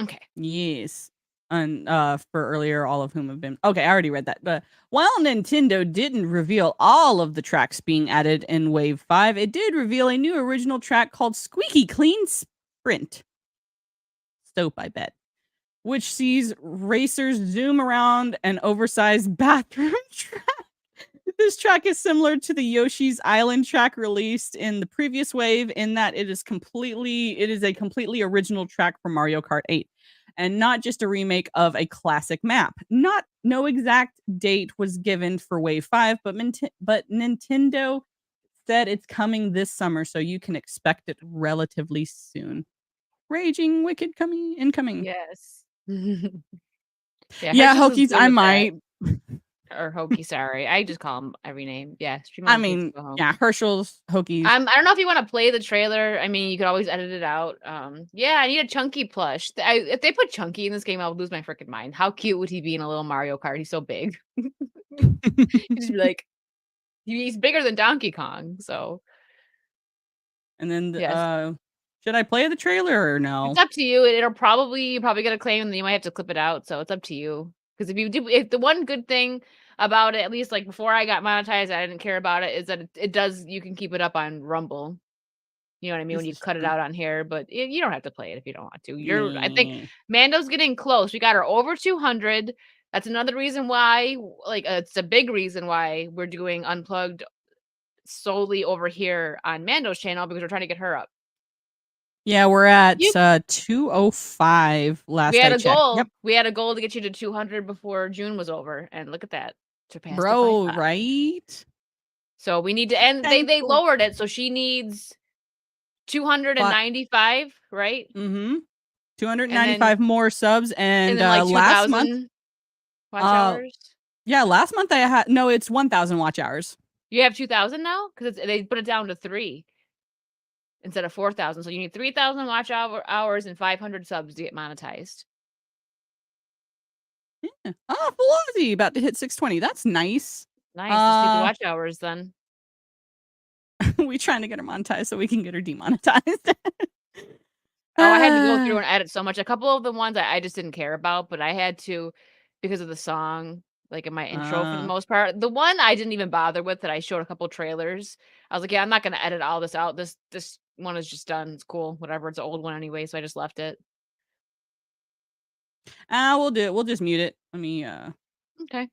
Okay. Yes. And for earlier, all of whom have been okay. I already read that. But while Nintendo didn't reveal all of the tracks being added in Wave 5, it did reveal a new original track called Squeaky Clean Sprint. Soap, I bet. Which sees racers zoom around an oversized bathroom track. This track is similar to the Yoshi's Island track released in the previous wave, in that it is a completely original track for Mario Kart 8, and not just a remake of a classic map. No exact date was given for Wave 5, but Nintendo said it's coming this summer, so you can expect it relatively soon. Raging Wicked incoming. Yes. Yeah, Hershey's was Hokies, good I with that. might. Or Hokey, sorry. I just call him every name. Yeah, I Streamlabs needs to mean, go home. yeah, Herschel's, Hokies. I don't know if you want to play the trailer. I mean, you could always edit it out. Yeah, I need a Chunky plush. If they put Chunky in this game, I would lose my freaking mind. How cute would he be in a little Mario Kart? He's so big. He'd just be like, he's bigger than Donkey Kong. So, And then, yes. should I play the trailer or no? It's up to you. You probably get a claim, and then you might have to clip it out. So it's up to you. Because if the one good thing about it, at least like before I got monetized, I didn't care about it, is that it does, you can keep it up on Rumble. You know what I mean? This When you is cut it true. out on here, but you don't have to play it if you don't want to. I think Nah. Mando's getting close. We got her over 200. That's another reason why, it's a big reason why we're doing Unplugged solely over here on Mando's channel, because we're trying to get her up. Yeah, we're at You 205 last We had I a checked. goal. Yep. We had a goal to get you to 200 before June was over, and look at that. Surpassed it by Bro, 5. right? So we need to, and they Thankful. lowered it, so she needs 295, right? Mm-hmm. And 295 more subs, and then like last month 2,000 watch hours. yeah, last month I had it's 1,000 watch hours. You have 2,000 now? Because they put it down to 3 instead of 4,000. So you need 3,000 watch hours and 500 subs to get monetized. Yeah. Oh, Velocity about to hit 620. That's nice. Nice. Just need the watch hours then. We trying to get her monetized so we can get her demonetized. I had to go through and edit so much. A couple of the ones I just didn't care about, but I had to because of the song, like in my intro for the most part. The one I didn't even bother with, that I showed a couple trailers. I was like, yeah, I'm not gonna edit all this out. This one is just done. It's cool. Whatever. It's an old one anyway, so I just left it. We'll do it. We'll just mute it. Let me Okay.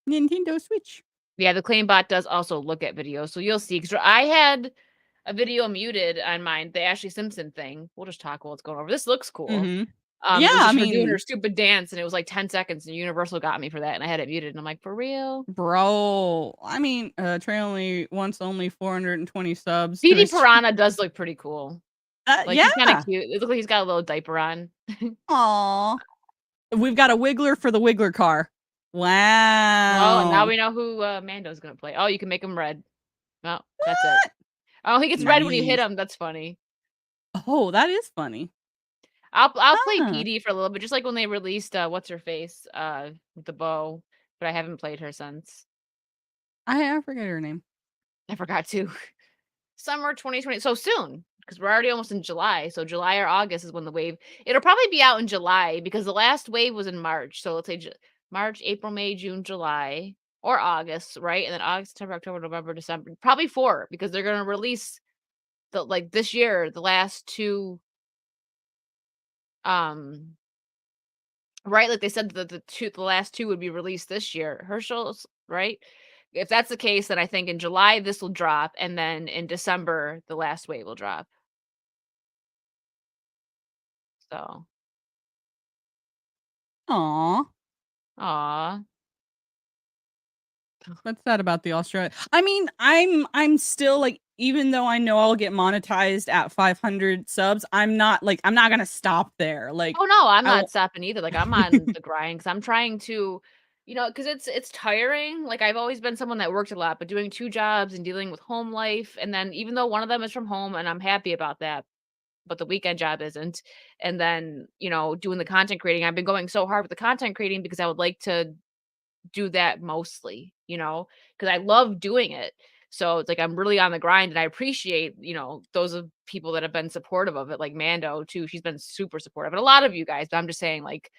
Nintendo Switch. Yeah, the claim bot does also look at videos, so you'll see. Because I had a video muted on mine, the Ashley Simpson thing. We'll just talk while it's going over. This looks cool. Mm-hmm. It was just her doing her stupid dance, and it was like 10 seconds, and Universal got me for that, and I had it muted, and I'm like, for real? Bro, I mean, Trey only 420 subs. BD Piranha does look pretty cool. Yeah. He's kind of cute. It looks like he's got a little diaper on. Aw. We've got a Wiggler for the Wiggler car. Wow. Oh, and now we know who Mando's gonna play. Oh, you can make him red. Well, that's it. Oh, he gets red when you hit him. That's funny. Oh, that is funny. I'll play PD for a little bit, just like when they released what's her face with the bow, but I haven't played her since. I forget her name. I forgot to. Summer 2020. So soon, because we're already almost in July. So July or August is when the wave. It'll probably be out in July because the last wave was in March. So let's say March, April, May, June, July, or August, right? And then August, September, October, November, December. Probably 4, because they're gonna release this year the last 2. Right, like they said that the last 2 would be released this year. Herschel's, right? If that's the case, then I think in July this will drop, and then in December the last wave will drop. So. Aw. What's that about the Australia? I mean, I'm still like, even though I know I'll get monetized at 500 subs, I'm not gonna stop there. Like, oh no, I'm not stopping either. Like, I'm on the grind because I'm trying to, because it's tiring. Like, I've always been someone that worked a lot, but doing 2 jobs and dealing with home life, and then even though one of them is from home, and I'm happy about that, but the weekend job isn't. And then, doing the content creating, I've been going so hard with the content creating because I would like to do that mostly, because I love doing it. So it's like I'm really on the grind, and I appreciate, those of people that have been supportive of it, like Mando too. She's been super supportive, and a lot of you guys. But I'm just saying, like,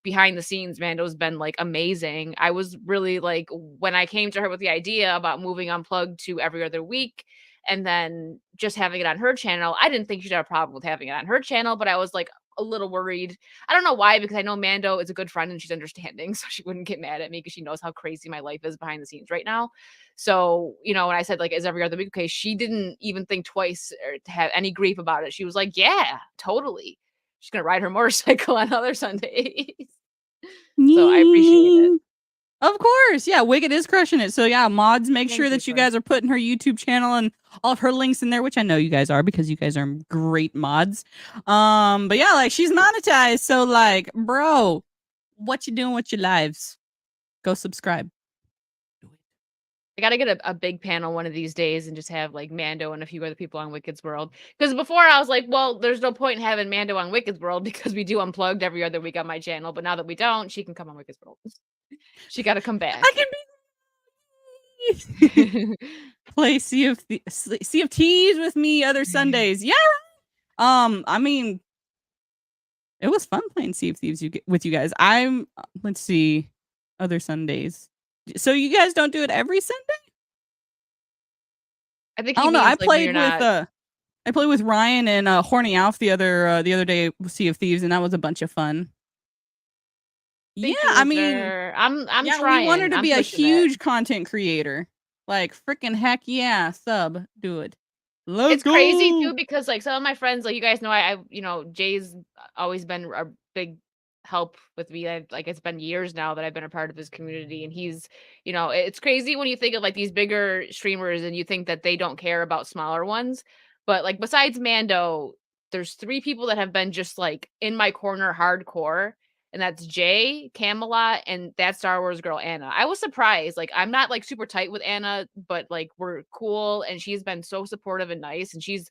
behind the scenes, Mando's been like amazing. I was really like, when I came to her with the idea about moving Unplugged to every other week and then just having it on her channel, I didn't think she'd have a problem with having it on her channel, but I was like a little worried. I don't know why, because I know Mando is a good friend and she's understanding, so she wouldn't get mad at me because she knows how crazy my life is behind the scenes right now. So, when I said, like, is every other week okay, she didn't even think twice or to have any grief about it. She was like, yeah, totally. She's gonna ride her motorcycle on other Sundays. So I appreciate it. Of course. Yeah, Wicked is crushing it. So yeah, mods, make Thank sure you, that you friend. guys are putting her YouTube channel and all of her links in there, which I know you guys are because you guys are great mods. But yeah, like she's monetized. So like, bro, what you doing with your lives? Go subscribe. I gotta get a big panel one of these days and just have like Mando and a few other people on Wicked's World. Because before I was like, well, there's no point in having Mando on Wicked's World because we do Unplugged every other week on my channel. But now that we don't, she can come on Wicked's World. She got to come back. I can be play Sea of Thieves with me other Sundays. Yeah. I mean, it was fun playing Sea of Thieves with you guys. Let's see, other Sundays. So you guys don't do it every Sunday? I think I he don't know. means like when you're not. I played with Ryan and Horny Alf the other day with Sea of Thieves, and that was a bunch of fun. Yeah, I mean, I'm yeah, trying. we want her to I'm be a pushing it. huge content creator. Like freaking heck yeah, sub, do it. Let's It's go. crazy too because like some of my friends, like you guys know, I you know, Jay's always been a big help with me. Like it's been years now that I've been a part of his community, and he's, you know, it's crazy when you think of like these bigger streamers and you think that they don't care about smaller ones. But like besides Mando, there's 3 people that have been just like in my corner hardcore, and that's Jay, Camelot, and that Star Wars girl Anna. I was surprised. Like I'm not like super tight with Anna, but like we're cool, and she's been so supportive and nice, and she's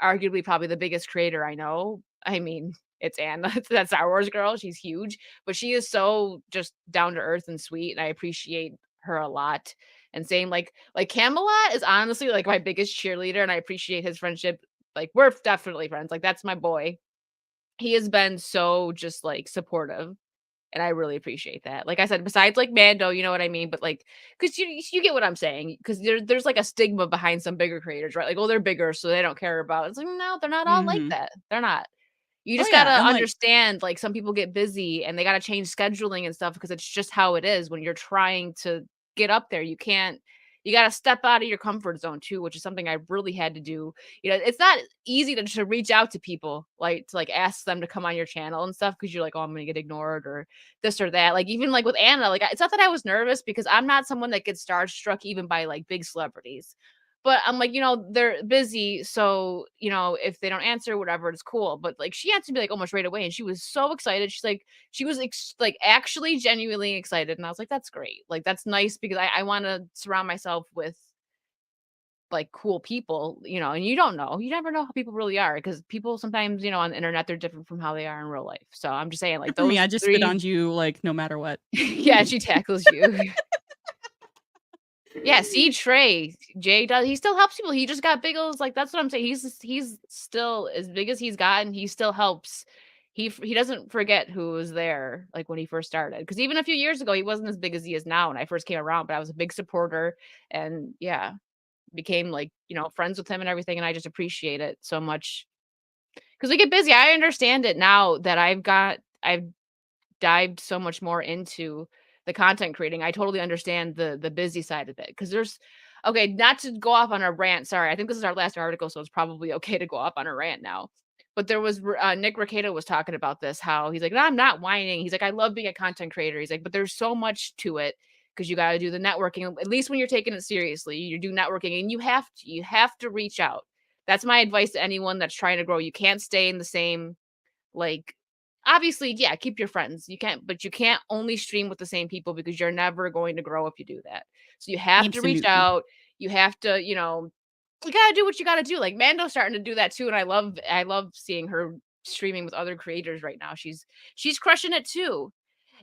arguably probably the biggest creator I know. I mean, it's Anna, it's that Star Wars girl. She's huge, but she is so just down to earth and sweet, and I appreciate her a lot. And same like Camelot is honestly like my biggest cheerleader, and I appreciate his friendship. Like we're definitely friends. Like that's my boy. He has been so just like supportive, and I really appreciate that. Like I said, besides like Mando, you know what I mean? But like, because you get what I'm saying? Because there's like a stigma behind some bigger creators, right? Like, oh, they're bigger, so they don't care about it. It's like, no, they're not all like that. They're not. You Oh just yeah, gotta and like understand, like some people get busy and they gotta change scheduling and stuff because it's just how it is when you're trying to get up there. You gotta step out of your comfort zone too, which is something I really had to do. You know, it's not easy to reach out to people, like to like ask them to come on your channel and stuff because you're like, oh, I'm gonna get ignored or this or that. Like even like with Anna, like it's not that I was nervous because I'm not someone that gets starstruck even by like big celebrities. But I'm like, you know, they're busy, so, you know, if they don't answer, whatever, it's cool. But like she answered me like almost right away and she was so excited. She's like, she was like actually genuinely excited. And I was like, that's great. Like that's nice because I want to surround myself with like cool people, you know, and you don't know. You never know how people really are because people sometimes, you know, on the internet they're different from how they are in real life. So I'm just saying like for me, those I just spit 3. on you like no matter what. Yeah, she tackles you. Yeah, see Trey, Jay does he still helps people. He just got big old like that's what I'm saying. He's still as big as he's gotten. He still helps. He doesn't forget who was there like when he first started. Because even a few years ago, he wasn't as big as he is now when I first came around. But I was a big supporter, and yeah, became like you know friends with him and everything. And I just appreciate it so much because we get busy. I understand it now that I've dived so much more into the content creating. I totally understand the busy side of it because there's okay, not to go off on a rant. Sorry, I think this is our last article, so it's probably okay to go off on a rant now. But there was Nick Recato was talking about this, how he's like, no, I'm not whining. He's like, I love being a content creator. He's like, but there's so much to it because you got to do the networking. At least when you're taking it seriously, you do networking, and you have to reach out. That's my advice to anyone that's trying to grow. You can't stay in the same like obviously, yeah, keep your friends. You can't, but you can't only stream with the same people because you're never going to grow if you do that. So you have to reach Absolutely. out. You have to, you know, you gotta do what you gotta do. Like Mando's starting to do that too, and I love seeing her streaming with other creators right now. She's crushing it too.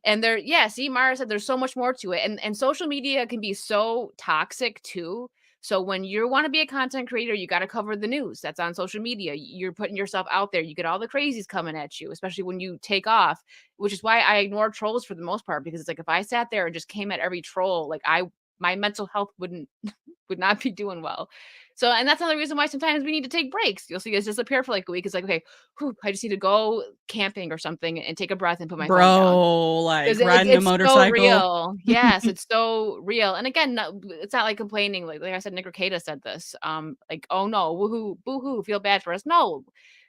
And there, yeah, see, Mara said there's so much more to it. And social media can be so toxic too. So when you want to be a content creator, you got to cover the news that's on social media. You're putting yourself out there. You get all the crazies coming at you, especially when you take off, which is why I ignore trolls for the most part, because it's like if I sat there and just came at every troll, like my mental health would not be doing well. So, and that's another reason why sometimes we need to take breaks. You'll see us disappear for like a week. It's like, okay, whew, I just need to go camping or something and take a breath and put my phone down. Bro, like 'Cause riding a it's so motorcycle. real. Yes, it's so real. And again, no, it's not like complaining. Like I said, Nick Recato said this. Like, oh no, woohoo, boohoo, feel bad for us. No,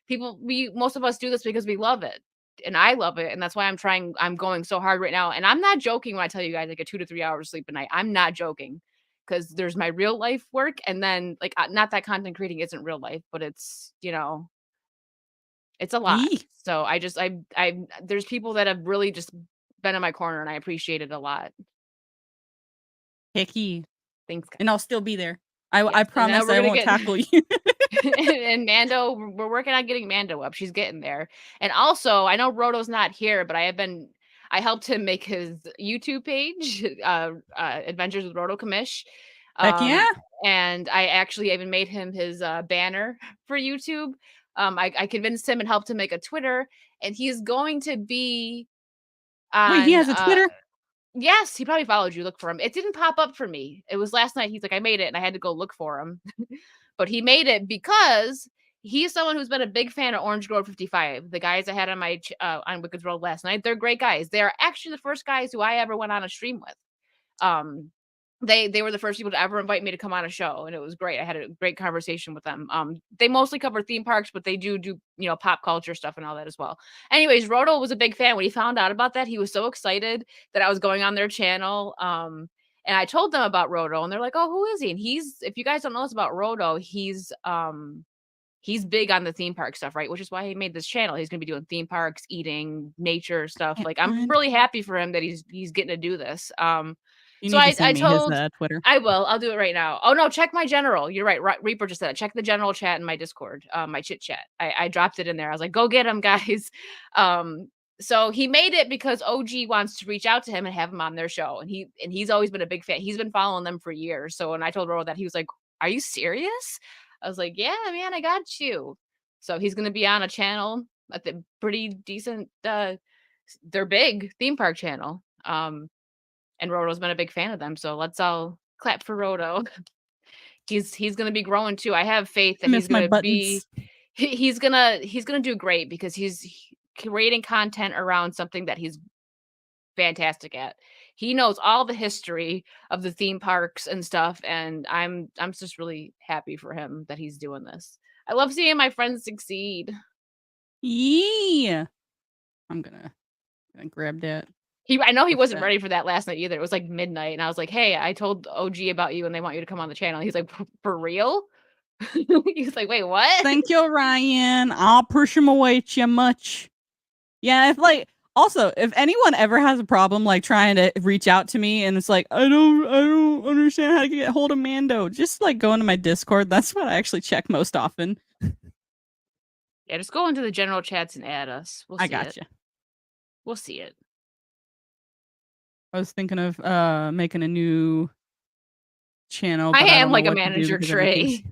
most of us do this because we love it. and I love it, and that's why I'm going so hard right now, and I'm not joking when I tell you guys I get 2 to 3 hours sleep a night. I'm not joking, because there's my real life work, and then, like, not that content creating isn't real life, but it's, it's a lot. Yee. So I there's people that have really just been in my corner, and I appreciate it a lot. Hecky. Thanks, guys. And I'll still be there. I Yes, and now promise we're I gonna won't get tackle you. and Mando, we're working on getting Mando up. She's getting there. And also, I know Roto's not here, but I helped him make his YouTube page, Adventures with Roto Commish. Heck yeah. And I actually even made him his banner for YouTube. I convinced him and helped him make a Twitter, and he's going to be on. Wait, he has a Twitter? Yes, he probably followed you. Look for him. It didn't pop up for me. It was last night. He's like, I made it, and I had to go look for him. But he made it because he's someone who's been a big fan of Orange Grove 55. The guys I had on my on Wicked's World last night, they're great guys. They are actually the first guys who I ever went on a stream with. They were the first people to ever invite me to come on a show, and it was great. I had a great conversation with them. They mostly cover theme parks, but they do pop culture stuff and all that as well. Anyways, Roto was a big fan. When he found out about that, he was so excited that I was going on their channel. And I told them about Roto, and they're like, "Oh, who is he?" And if you guys don't know this about Roto, he's big on the theme park stuff, right? Which is why he made this channel. He's gonna be doing theme parks, eating, nature stuff. Like, I'm really happy for him that he's getting to do this. You So need to send me told his Twitter. I will. I'll do it right now. Oh no, check my general. You're right. Reaper just said it. Check the general chat in my Discord, my chit chat. I dropped it in there. I was like, go get him, guys. So he made it because OG wants to reach out to him and have him on their show. And he's always been a big fan. He's been following them for years. So when I told Ro that, he was like, "Are you serious?" I was like, "Yeah, man, I got you." So he's gonna be on a channel at the pretty decent they're big theme park channel. And Roto's been a big fan of them. So let's all clap for Roto. He's gonna be growing too. I have faith that he's gonna be he's gonna do great because he's creating content around something that he's fantastic at. He knows all the history of the theme parks and stuff, and I'm just really happy for him that he's doing this. I love seeing my friends succeed. Yeah. I'm gonna grab that. I know he wasn't ready for that last night either. It was like midnight, and I was like, "Hey, I told OG about you, and they want you to come on the channel." He's like, "For real?" He's like, "Wait, what?" Thank you, Ryan. I'll push him away too much. Yeah, also, if anyone ever has a problem like trying to reach out to me and it's like, I don't understand how to get hold of Mando, just like go into my Discord. That's what I actually check most often. Yeah, just go into the general chats and add us. We'll see I gotcha. We'll see it. I was thinking of making a new channel. I am like a manager tray.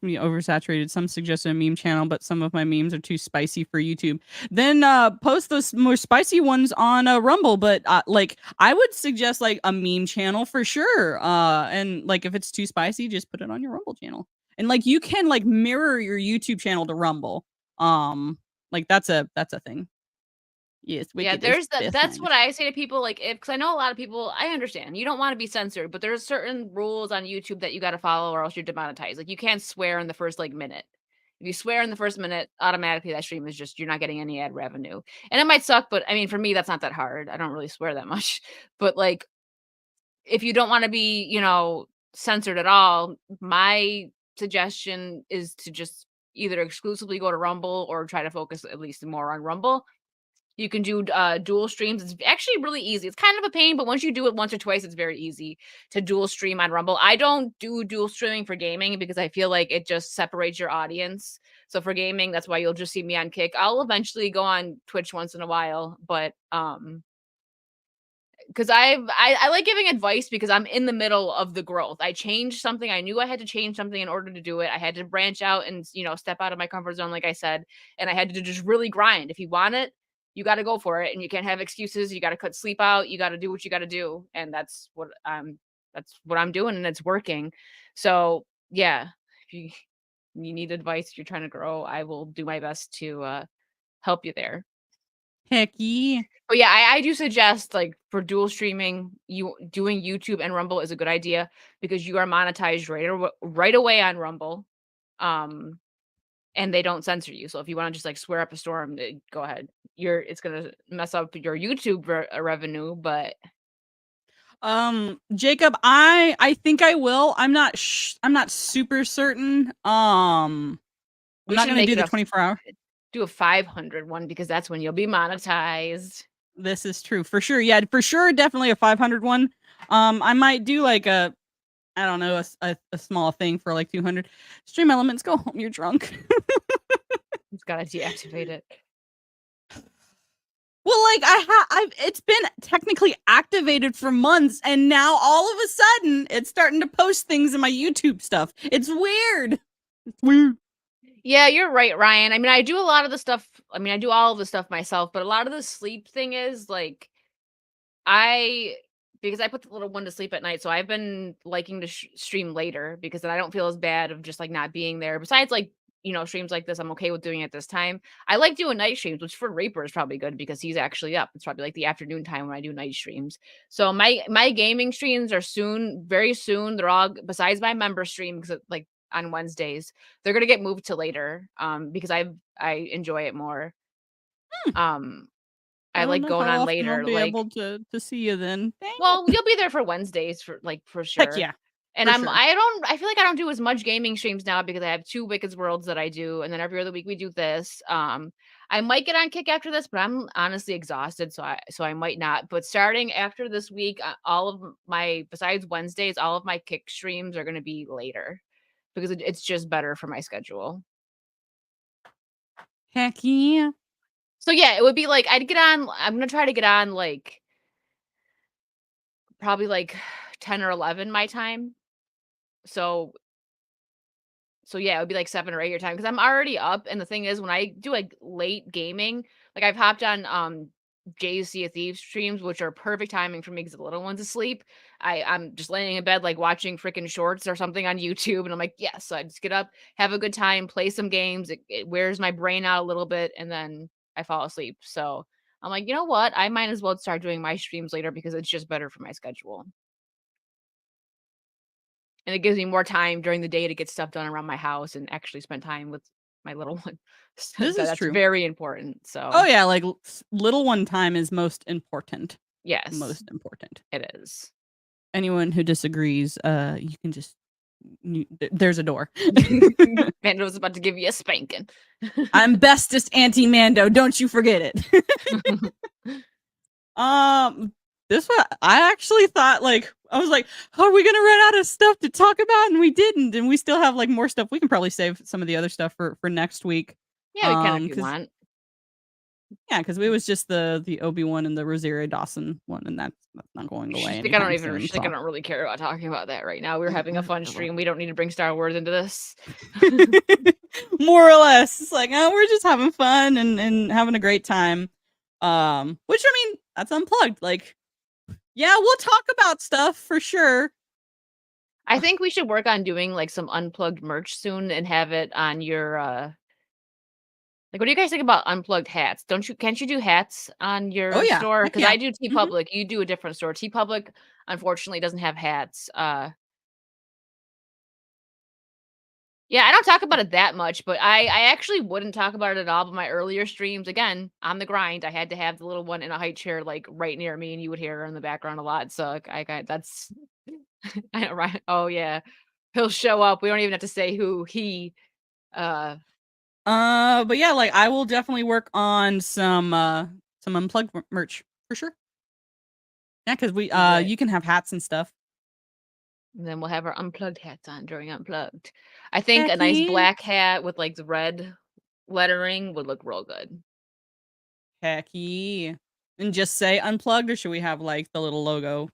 Me oversaturated. Some suggested a meme channel, but some of my memes are too spicy for YouTube. Then post those more spicy ones on Rumble. But like I would suggest like a meme channel for sure. And like if it's too spicy, just put it on your Rumble channel. And like you can like mirror your YouTube channel to Rumble. Like that's a thing. Yes, yeah, that's what I say to people, like, because I know a lot of people, I understand you don't want to be censored, but there's certain rules on YouTube that you got to follow or else you're demonetized. Like, you can't swear in the first like minute. If you swear in the first minute, automatically that stream is just, you're not getting any ad revenue. And it might suck, but I mean, for me, that's not that hard. I don't really swear that much. But like, if you don't want to be, censored at all, my suggestion is to just either exclusively go to Rumble or try to focus at least more on Rumble. You can do dual streams. It's actually really easy. It's kind of a pain, but once you do it once or twice, it's very easy to dual stream on Rumble. I don't do dual streaming for gaming because I feel like it just separates your audience. So for gaming, that's why you'll just see me on Kick. I'll eventually go on Twitch once in a while, but because I like giving advice because I'm in the middle of the growth. I changed something. I knew I had to change something in order to do it. I had to branch out and step out of my comfort zone, like I said, and I had to just really grind. If you want it, you got to go for it, and you can't have excuses. You got to cut sleep out. You got to do what you got to do, and that's what I'm doing, and it's working. So yeah, if you need advice, if you're trying to grow, I will do my best to help you there. Heck yeah. But yeah, I do suggest, like, for dual streaming, you doing YouTube and Rumble is a good idea because you are monetized right away on Rumble. and they don't censor you. So if you want to just like swear up a storm, go ahead. It's gonna mess up your YouTube revenue, but Jacob, I think I will. I'm not super certain. I'm not gonna do the 24-hour. Do a 500 one because that's when you'll be monetized. This is true for sure. Yeah, for sure, definitely a 500 one. I might do like I don't know, a small thing for like 200. Stream elements, go home. You're drunk. It's gotta deactivate it. Well, like it's been technically activated for months, and now all of a sudden it's starting to post things in my YouTube stuff. It's weird. It's weird. Yeah, you're right, Ryan. I mean, I do a lot of the stuff. I mean, I do all of the stuff myself, but a lot of the sleep thing is like, because I put the little one to sleep at night, so I've been liking to stream later because then I don't feel as bad of just like not being there. Besides, like, streams like this, I'm okay with doing it this time. I like doing night streams, which for Reaper is probably good because he's actually up. It's probably like the afternoon time when I do night streams. So my gaming streams are very soon. They're all, besides my member stream, because like on Wednesdays, they're gonna get moved to later. Because I enjoy it more. I like going on later. I'll be able to see you then. Well, you'll be there for Wednesdays for sure. Heck yeah. And I feel like I don't do as much gaming streams now because I have 2 Wicked's Worlds that I do, and then every other week we do this. I might get on Kick after this, but I'm honestly exhausted, so I might not. But starting after this week, besides Wednesdays, all of my Kick streams are going to be later because it's just better for my schedule. Heck yeah. So yeah, it would be like I'm gonna try to get on like probably like 10 or 11 my time. So yeah, it would be like 7 or 8 your time because I'm already up. And the thing is, when I do like late gaming, like I've hopped on Jay's Sea of Thieves streams, which are perfect timing for me because the little one's asleep. I'm just laying in bed, like watching freaking shorts or something on YouTube, and I'm like, yes. So I just get up, have a good time, play some games. It wears my brain out a little bit, and then I fall asleep. So I'm like, you know what? I might as well start doing my streams later because it's just better for my schedule. And it gives me more time during the day to get stuff done around my house and actually spend time with my little one. So that's true. Very important. So oh yeah, like little one time is most important. Yes. Most important. It is. Anyone who disagrees, you can just there's a door. Mando's about to give you a spanking. I'm bestest Auntie Mando, don't you forget it. This one, I actually thought, like, I was like, are we gonna run out of stuff to talk about? And we didn't, and we still have like more stuff. We can probably save some of the other stuff for next week. Yeah, we can if you want. Yeah, because it was just the Obi-Wan and the Rosario Dawson one, and that's not going away. I don't really care about talking about that right now. We're having a fun stream. We don't need to bring Star Wars into this. More or less, it's like, oh, we're just having fun and having a great time. Which I mean, that's Unplugged. Like, yeah, we'll talk about stuff for sure. I think we should work on doing like some Unplugged merch soon and have it on your like, what do you guys think about Unplugged hats? Can't you do hats on your store? Because I do TeePublic. You do a different store. TeePublic, unfortunately, doesn't have hats. Yeah, I don't talk about it that much, but I actually wouldn't talk about it at all. But my earlier streams, again, on the grind, I had to have the little one in a high chair, like right near me, and you would hear her in the background a lot. So that's, I know, right? Oh yeah, he'll show up. We don't even have to say who he. But yeah, like I will definitely work on some Unplugged merch for sure. Yeah, because you can have hats and stuff. And then we'll have our Unplugged hats on during Unplugged. I think a nice black hat with like the red lettering would look real good. Heck yeah. And just say Unplugged, or should we have like the little logo?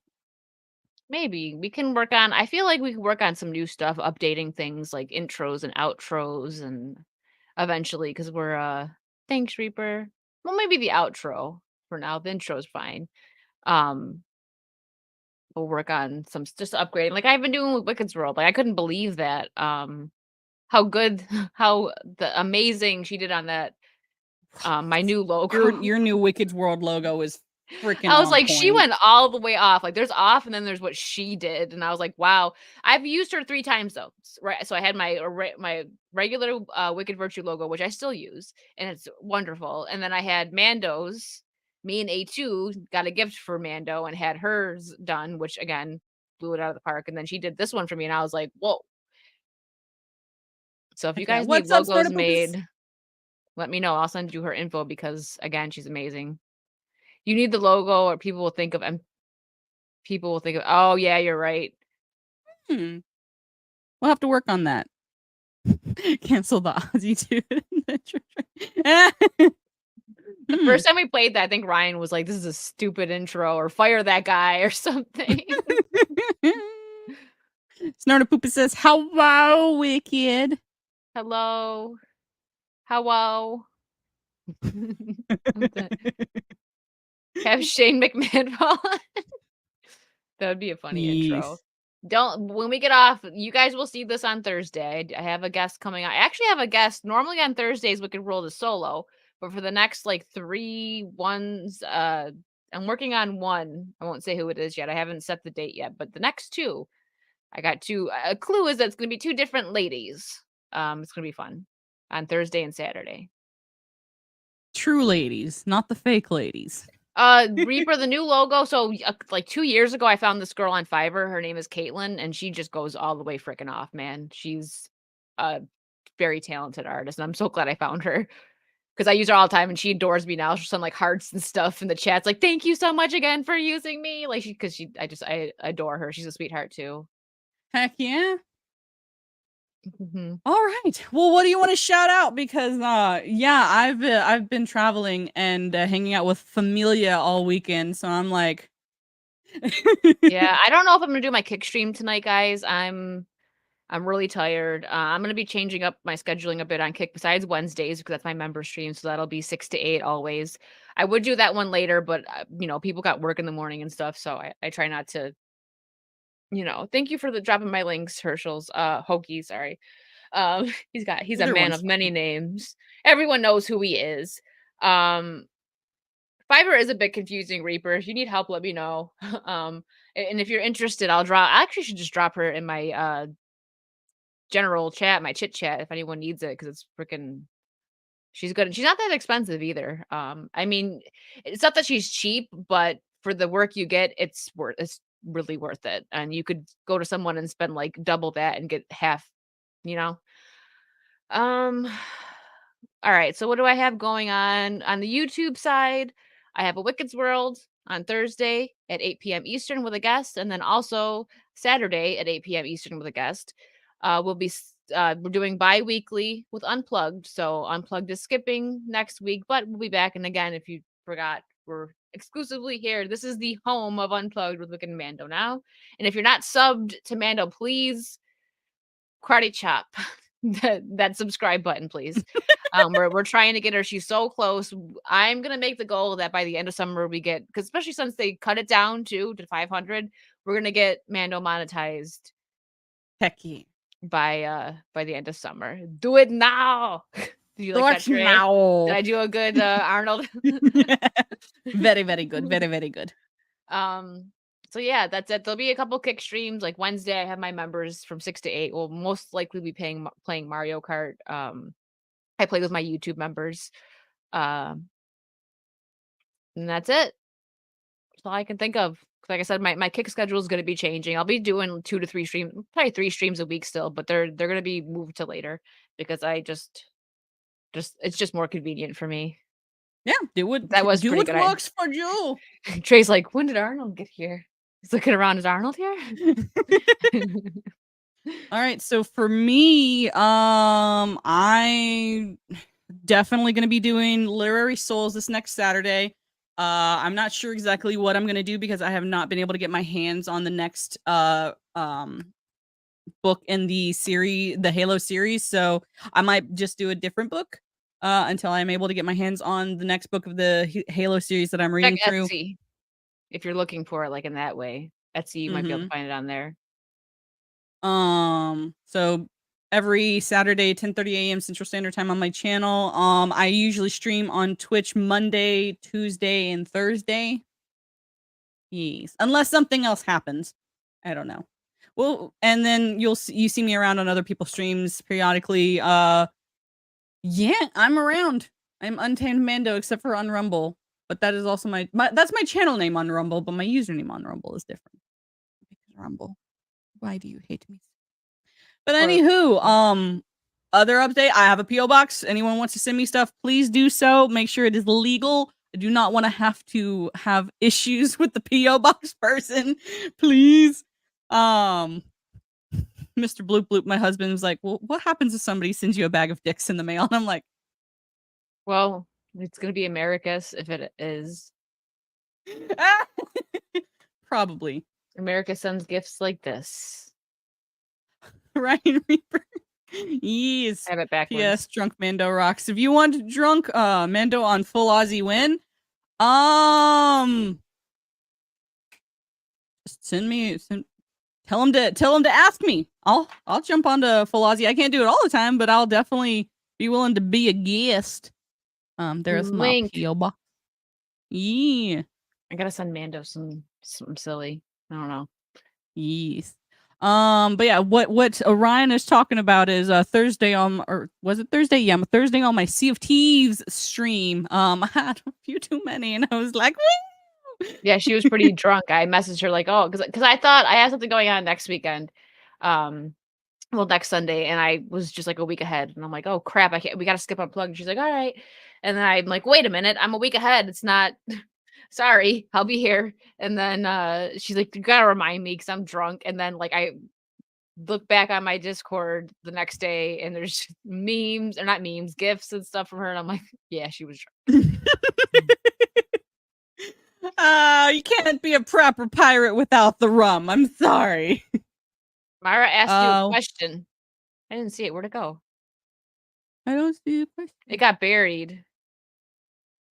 Maybe we can work on, I feel like we can work on some new stuff, updating things like intros and outros and eventually, because we're thanks Reaper. Well, maybe the outro for now. The intro's fine. We'll work on some just upgrading like I've been doing with Wicked's World. Like I couldn't believe that how amazing she did on that my new logo. Your new Wicked's World logo is freaking I was on like, she point. went all the way off. Like, there's off, and then there's what she did, and I was like, wow. I've used her 3 times though, right? So I had my regular Wicked Virtue logo, which I still use, and it's wonderful. And then I had Mando's. Me and A2 got a gift for Mando and had hers done, which again blew it out of the park. And then she did this one for me, and I was like, whoa. So if you Okay, guys need what's up, logos Startup Poopers? made, let me know. I'll send you her info because again, she's amazing. You need the logo, or people will think of oh yeah, you're right. We'll have to work on that. Cancel the Aussie dude. The first time we played that, I think Ryan was like, "This is a stupid intro," or "Fire that guy," or something. Startup Pooper says, "Hello, Wicked." Hello. Hello. Have Shane McMahon fall on. That would be a funny intro. When we get off, you guys will see this on Thursday. I have a guest coming on. I actually have a guest. Normally on Thursdays, Wicked World is solo, but for the next like 3 ones, I'm working on one. I won't say who it is yet. I haven't set the date yet, but the next 2, I got 2. A clue is that it's going to be 2 different ladies. It's going to be fun on Thursday and Saturday. True ladies, not the fake ladies. Reaper, the new logo. So like 2 years ago, I found this girl on Fiverr. Her name is Caitlin, and she just goes all the way freaking off, man. She's a very talented artist, and I'm so glad I found her because I use her all the time, and she adores me now. She's on like hearts and stuff in the chats, like thank you so much again for using me. Like I adore her. She's a sweetheart too. Heck yeah. Mm-hmm. All right. Well, what do you want to shout out? Because yeah, I've been traveling and hanging out with familia all weekend, so I'm like, yeah, I don't know if I'm gonna do my kick stream tonight, guys. I'm really tired. I'm gonna be changing up my scheduling a bit on Kick besides Wednesdays because that's my member stream, so that'll be 6 to 8 always. I would do that one later, but people got work in the morning and stuff, so I try not to. Thank you for the dropping my links, Herschel's. Hokey, sorry. He's a man of many names. Everyone knows who he is. Fiverr is a bit confusing, Reaper. If you need help, let me know. And if you're interested, I actually should just drop her in my general chat, my chit chat, if anyone needs it, because it's freaking she's good. And she's not that expensive either. I mean, it's not that she's cheap, but for the work you get, it's really worth it. And you could go to someone and spend like double that and get half, you know. All right. So what do I have going on the YouTube side? I have a Wicked's World on Thursday at 8 p.m. Eastern with a guest, and then also Saturday at 8 p.m. Eastern with a guest. We're doing bi-weekly with Unplugged. So Unplugged is skipping next week, but we'll be back. And again, if you forgot, we're exclusively here. This is the home of Unplugged with Wicked and Mando now. And if you're not subbed to Mando, please karate chop that subscribe button, please. We're trying to get her. She's so close. I'm gonna make the goal that by the end of summer we get, because especially since they cut it down to 500, we're gonna get Mando monetized. Heck yeah. By the end of summer. Do it now. Did you like that, Trey? Now. Did I do a good Arnold? Very, very good. Very, very good. So yeah, that's it. There'll be a couple kick streams. Like Wednesday, I have my members from 6 to 8. We'll most likely be playing Mario Kart. I play with my YouTube members. And that's it. That's all I can think of. Like I said, my kick schedule is going to be changing. I'll be doing 2 to 3 streams, probably 3 streams a week still, but they're going to be moved to later because I just it's just more convenient for me. Yeah, do what works for you. Trey's like, when did Arnold get here? He's looking around. Is Arnold here? All right, so for me, I definitely going to be doing Literary Souls this next Saturday. I'm not sure exactly what I'm going to do because I have not been able to get my hands on the next book in the series, the Halo series. So I might just do a different book until I'm able to get my hands on the next book of the Halo series that I'm reading through. Etsy, if you're looking for it like in that way. Etsy, you might be able to find it on there. So every Saturday, 10:30 a.m. Central Standard Time on my channel. I usually stream on Twitch Monday, Tuesday, and Thursday. Yes. Unless something else happens. I don't know. Well, and then you see me around on other people's streams periodically. Yeah, I'm around. I'm Untamed Mando, except for on Rumble. But that is also that's my channel name on Rumble, but my username on Rumble is different. Rumble. Why do you hate me? But anywho, other update, I have a P.O. box. Anyone wants to send me stuff, please do so. Make sure it is legal. I do not want to have issues with the P.O. box person. Please. Mr. Bloop Bloop, my husband, was like, well, what happens if somebody sends you a bag of dicks in the mail? And I'm like, well, it's gonna be America's if it is. Probably. America sends gifts like this. Ryan Reaper. Yes. I have it backwards. P.S. Drunk Mando rocks. If you want drunk Mando on full Aussie win, just tell him to ask me. I'll jump onto full Aussie. I can't do it all the time, but I'll definitely be willing to be a guest. There's my P.O. box. Yeah. I gotta send Mando something silly. I don't know. Yes. But yeah, what Orion is talking about is Thursday or was it Thursday? Yeah, Thursday on my Sea of Thieves stream. I had a few too many, and I was like, woo! Yeah, she was pretty drunk. I messaged her like, oh, because I thought I had something going on next weekend. Well, next Sunday, and I was just like a week ahead, and I'm like, oh crap, we gotta skip Unplugged. And she's like, all right, and then I'm like, wait a minute, I'm a week ahead. It's not. Sorry, I'll be here. And then she's like, you gotta remind me because I'm drunk. And then like I look back on my Discord the next day and there's memes or not memes, gifs and stuff from her. And I'm like, yeah, she was drunk. You can't be a proper pirate without the rum. I'm sorry. Myra asked you a question. I didn't see it. Where'd it go? I don't see a question. It got buried.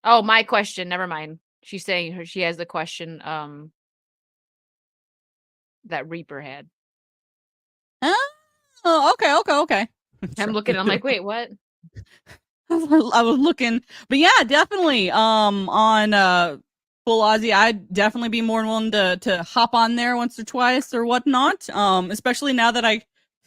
Oh, my question. Never mind. She's saying she has the question that Reaper had. Oh, okay. I'm looking. I'm like, wait, what? I was looking, but yeah, definitely. On full Aussie, I'd definitely be more willing to hop on there once or twice or whatnot. Especially now that I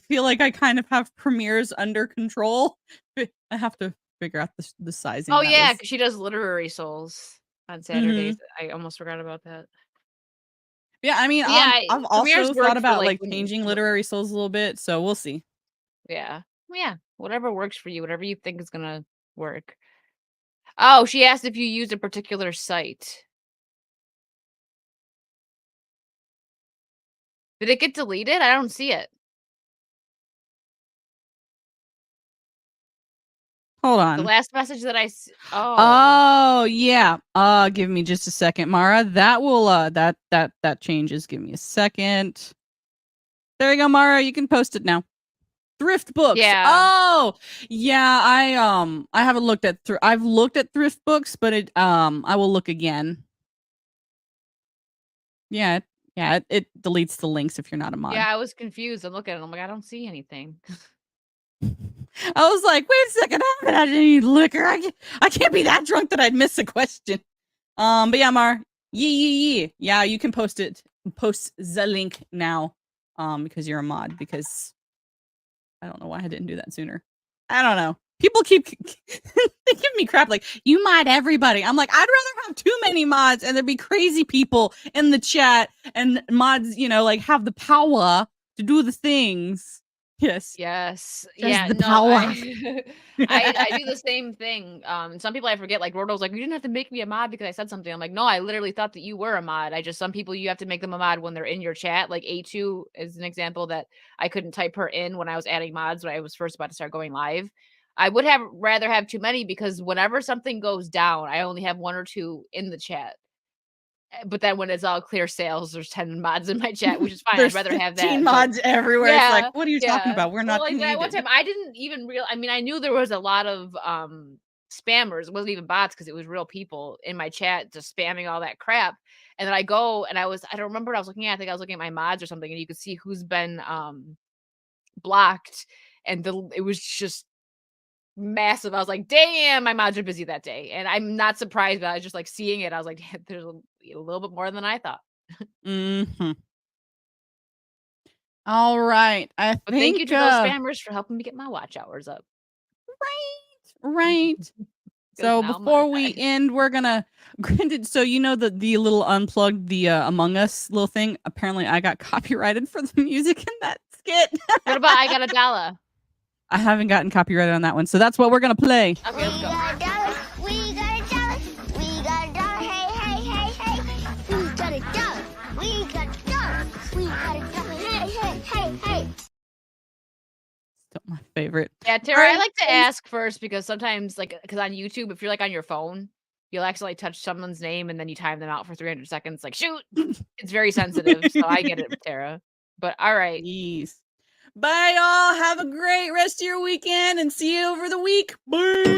feel like I kind of have premieres under control. I have to figure out the sizing. Oh yeah, because she does literary souls on Saturdays. I almost forgot about that. Yeah, I mean, I've also thought about like changing literary souls a little bit, so we'll see. Yeah. Yeah. Whatever works for you, whatever you think is gonna work. Oh, she asked if you used a particular site. Did it get deleted? I don't see it. Hold on. The last message that I Oh yeah. Give me just a second, Mara. That will that changes. Give me a second. There you go, Mara. You can post it now. Thrift books. Yeah. Oh, yeah. I haven't looked at I've looked at thrift books, but I will look again. Yeah, it deletes the links if you're not a mod. Yeah, I was confused. I'm looking at it. I'm like, I don't see anything. I was like, wait a second, I haven't had any liquor. I can't be that drunk that I'd miss a question. But yeah, Mar. Yeah, you can post the link now. Because you're a mod, because I don't know why I didn't do that sooner. I don't know. People keep they give me crap like, you mod everybody. I'm like, I'd rather have too many mods and there'd be crazy people in the chat and mods, like have the power to do the things. Yes. Yeah. The No, power. I do the same thing. Some people I forget, like Roto's like, you didn't have to make me a mod because I said something. I'm like, no, I literally thought that you were a mod. Some people you have to make them a mod when they're in your chat. Like A2 is an example that I couldn't type her in when I was adding mods when I was first about to start going live. I would have rather have too many because whenever something goes down, I only have 1 or 2 in the chat. But then when it's all clear sales, there's 10 mods in my chat, which is fine. I'd rather have that. 15 mods everywhere. Yeah, it's like, what are you talking about? We're not like that one time. I didn't even I knew there was a lot of spammers. It wasn't even bots because it was real people in my chat just spamming all that crap. And then I go and I don't remember what I was looking at. I think I was looking at my mods or something, and you could see who's been blocked. And it was just massive. I was like, damn, my mods are busy that day. And I'm not surprised, but I was just like seeing it. I was like, there's a little bit more than I thought. Mm-hmm. All right. I But think thank you to those spammers for helping me get my watch hours up. right. 'Cause So now before mine we died. end, we're gonna granted. So you know the little unplugged the Among Us little thing. Apparently, I got copyrighted for the music in that skit. What about I Got a Dollar? I haven't gotten copyrighted on that one, so that's what we're gonna play. Okay, let's go. We got a dollar. We got a dollar. Hey, hey, hey, hey. We got a dollar. We got a dollar. We got a dollar. Hey, hey, hey, hey. Still my favorite. Yeah, Tara, I like to ask first because sometimes, like, because on YouTube, if you're like on your phone, you'll accidentally touch someone's name and then you time them out for 300 seconds. Like, shoot, it's very sensitive. So I get it, Tara. But all right. Jeez. Bye, y'all. Have a great rest of your weekend and see you over the week. Bye.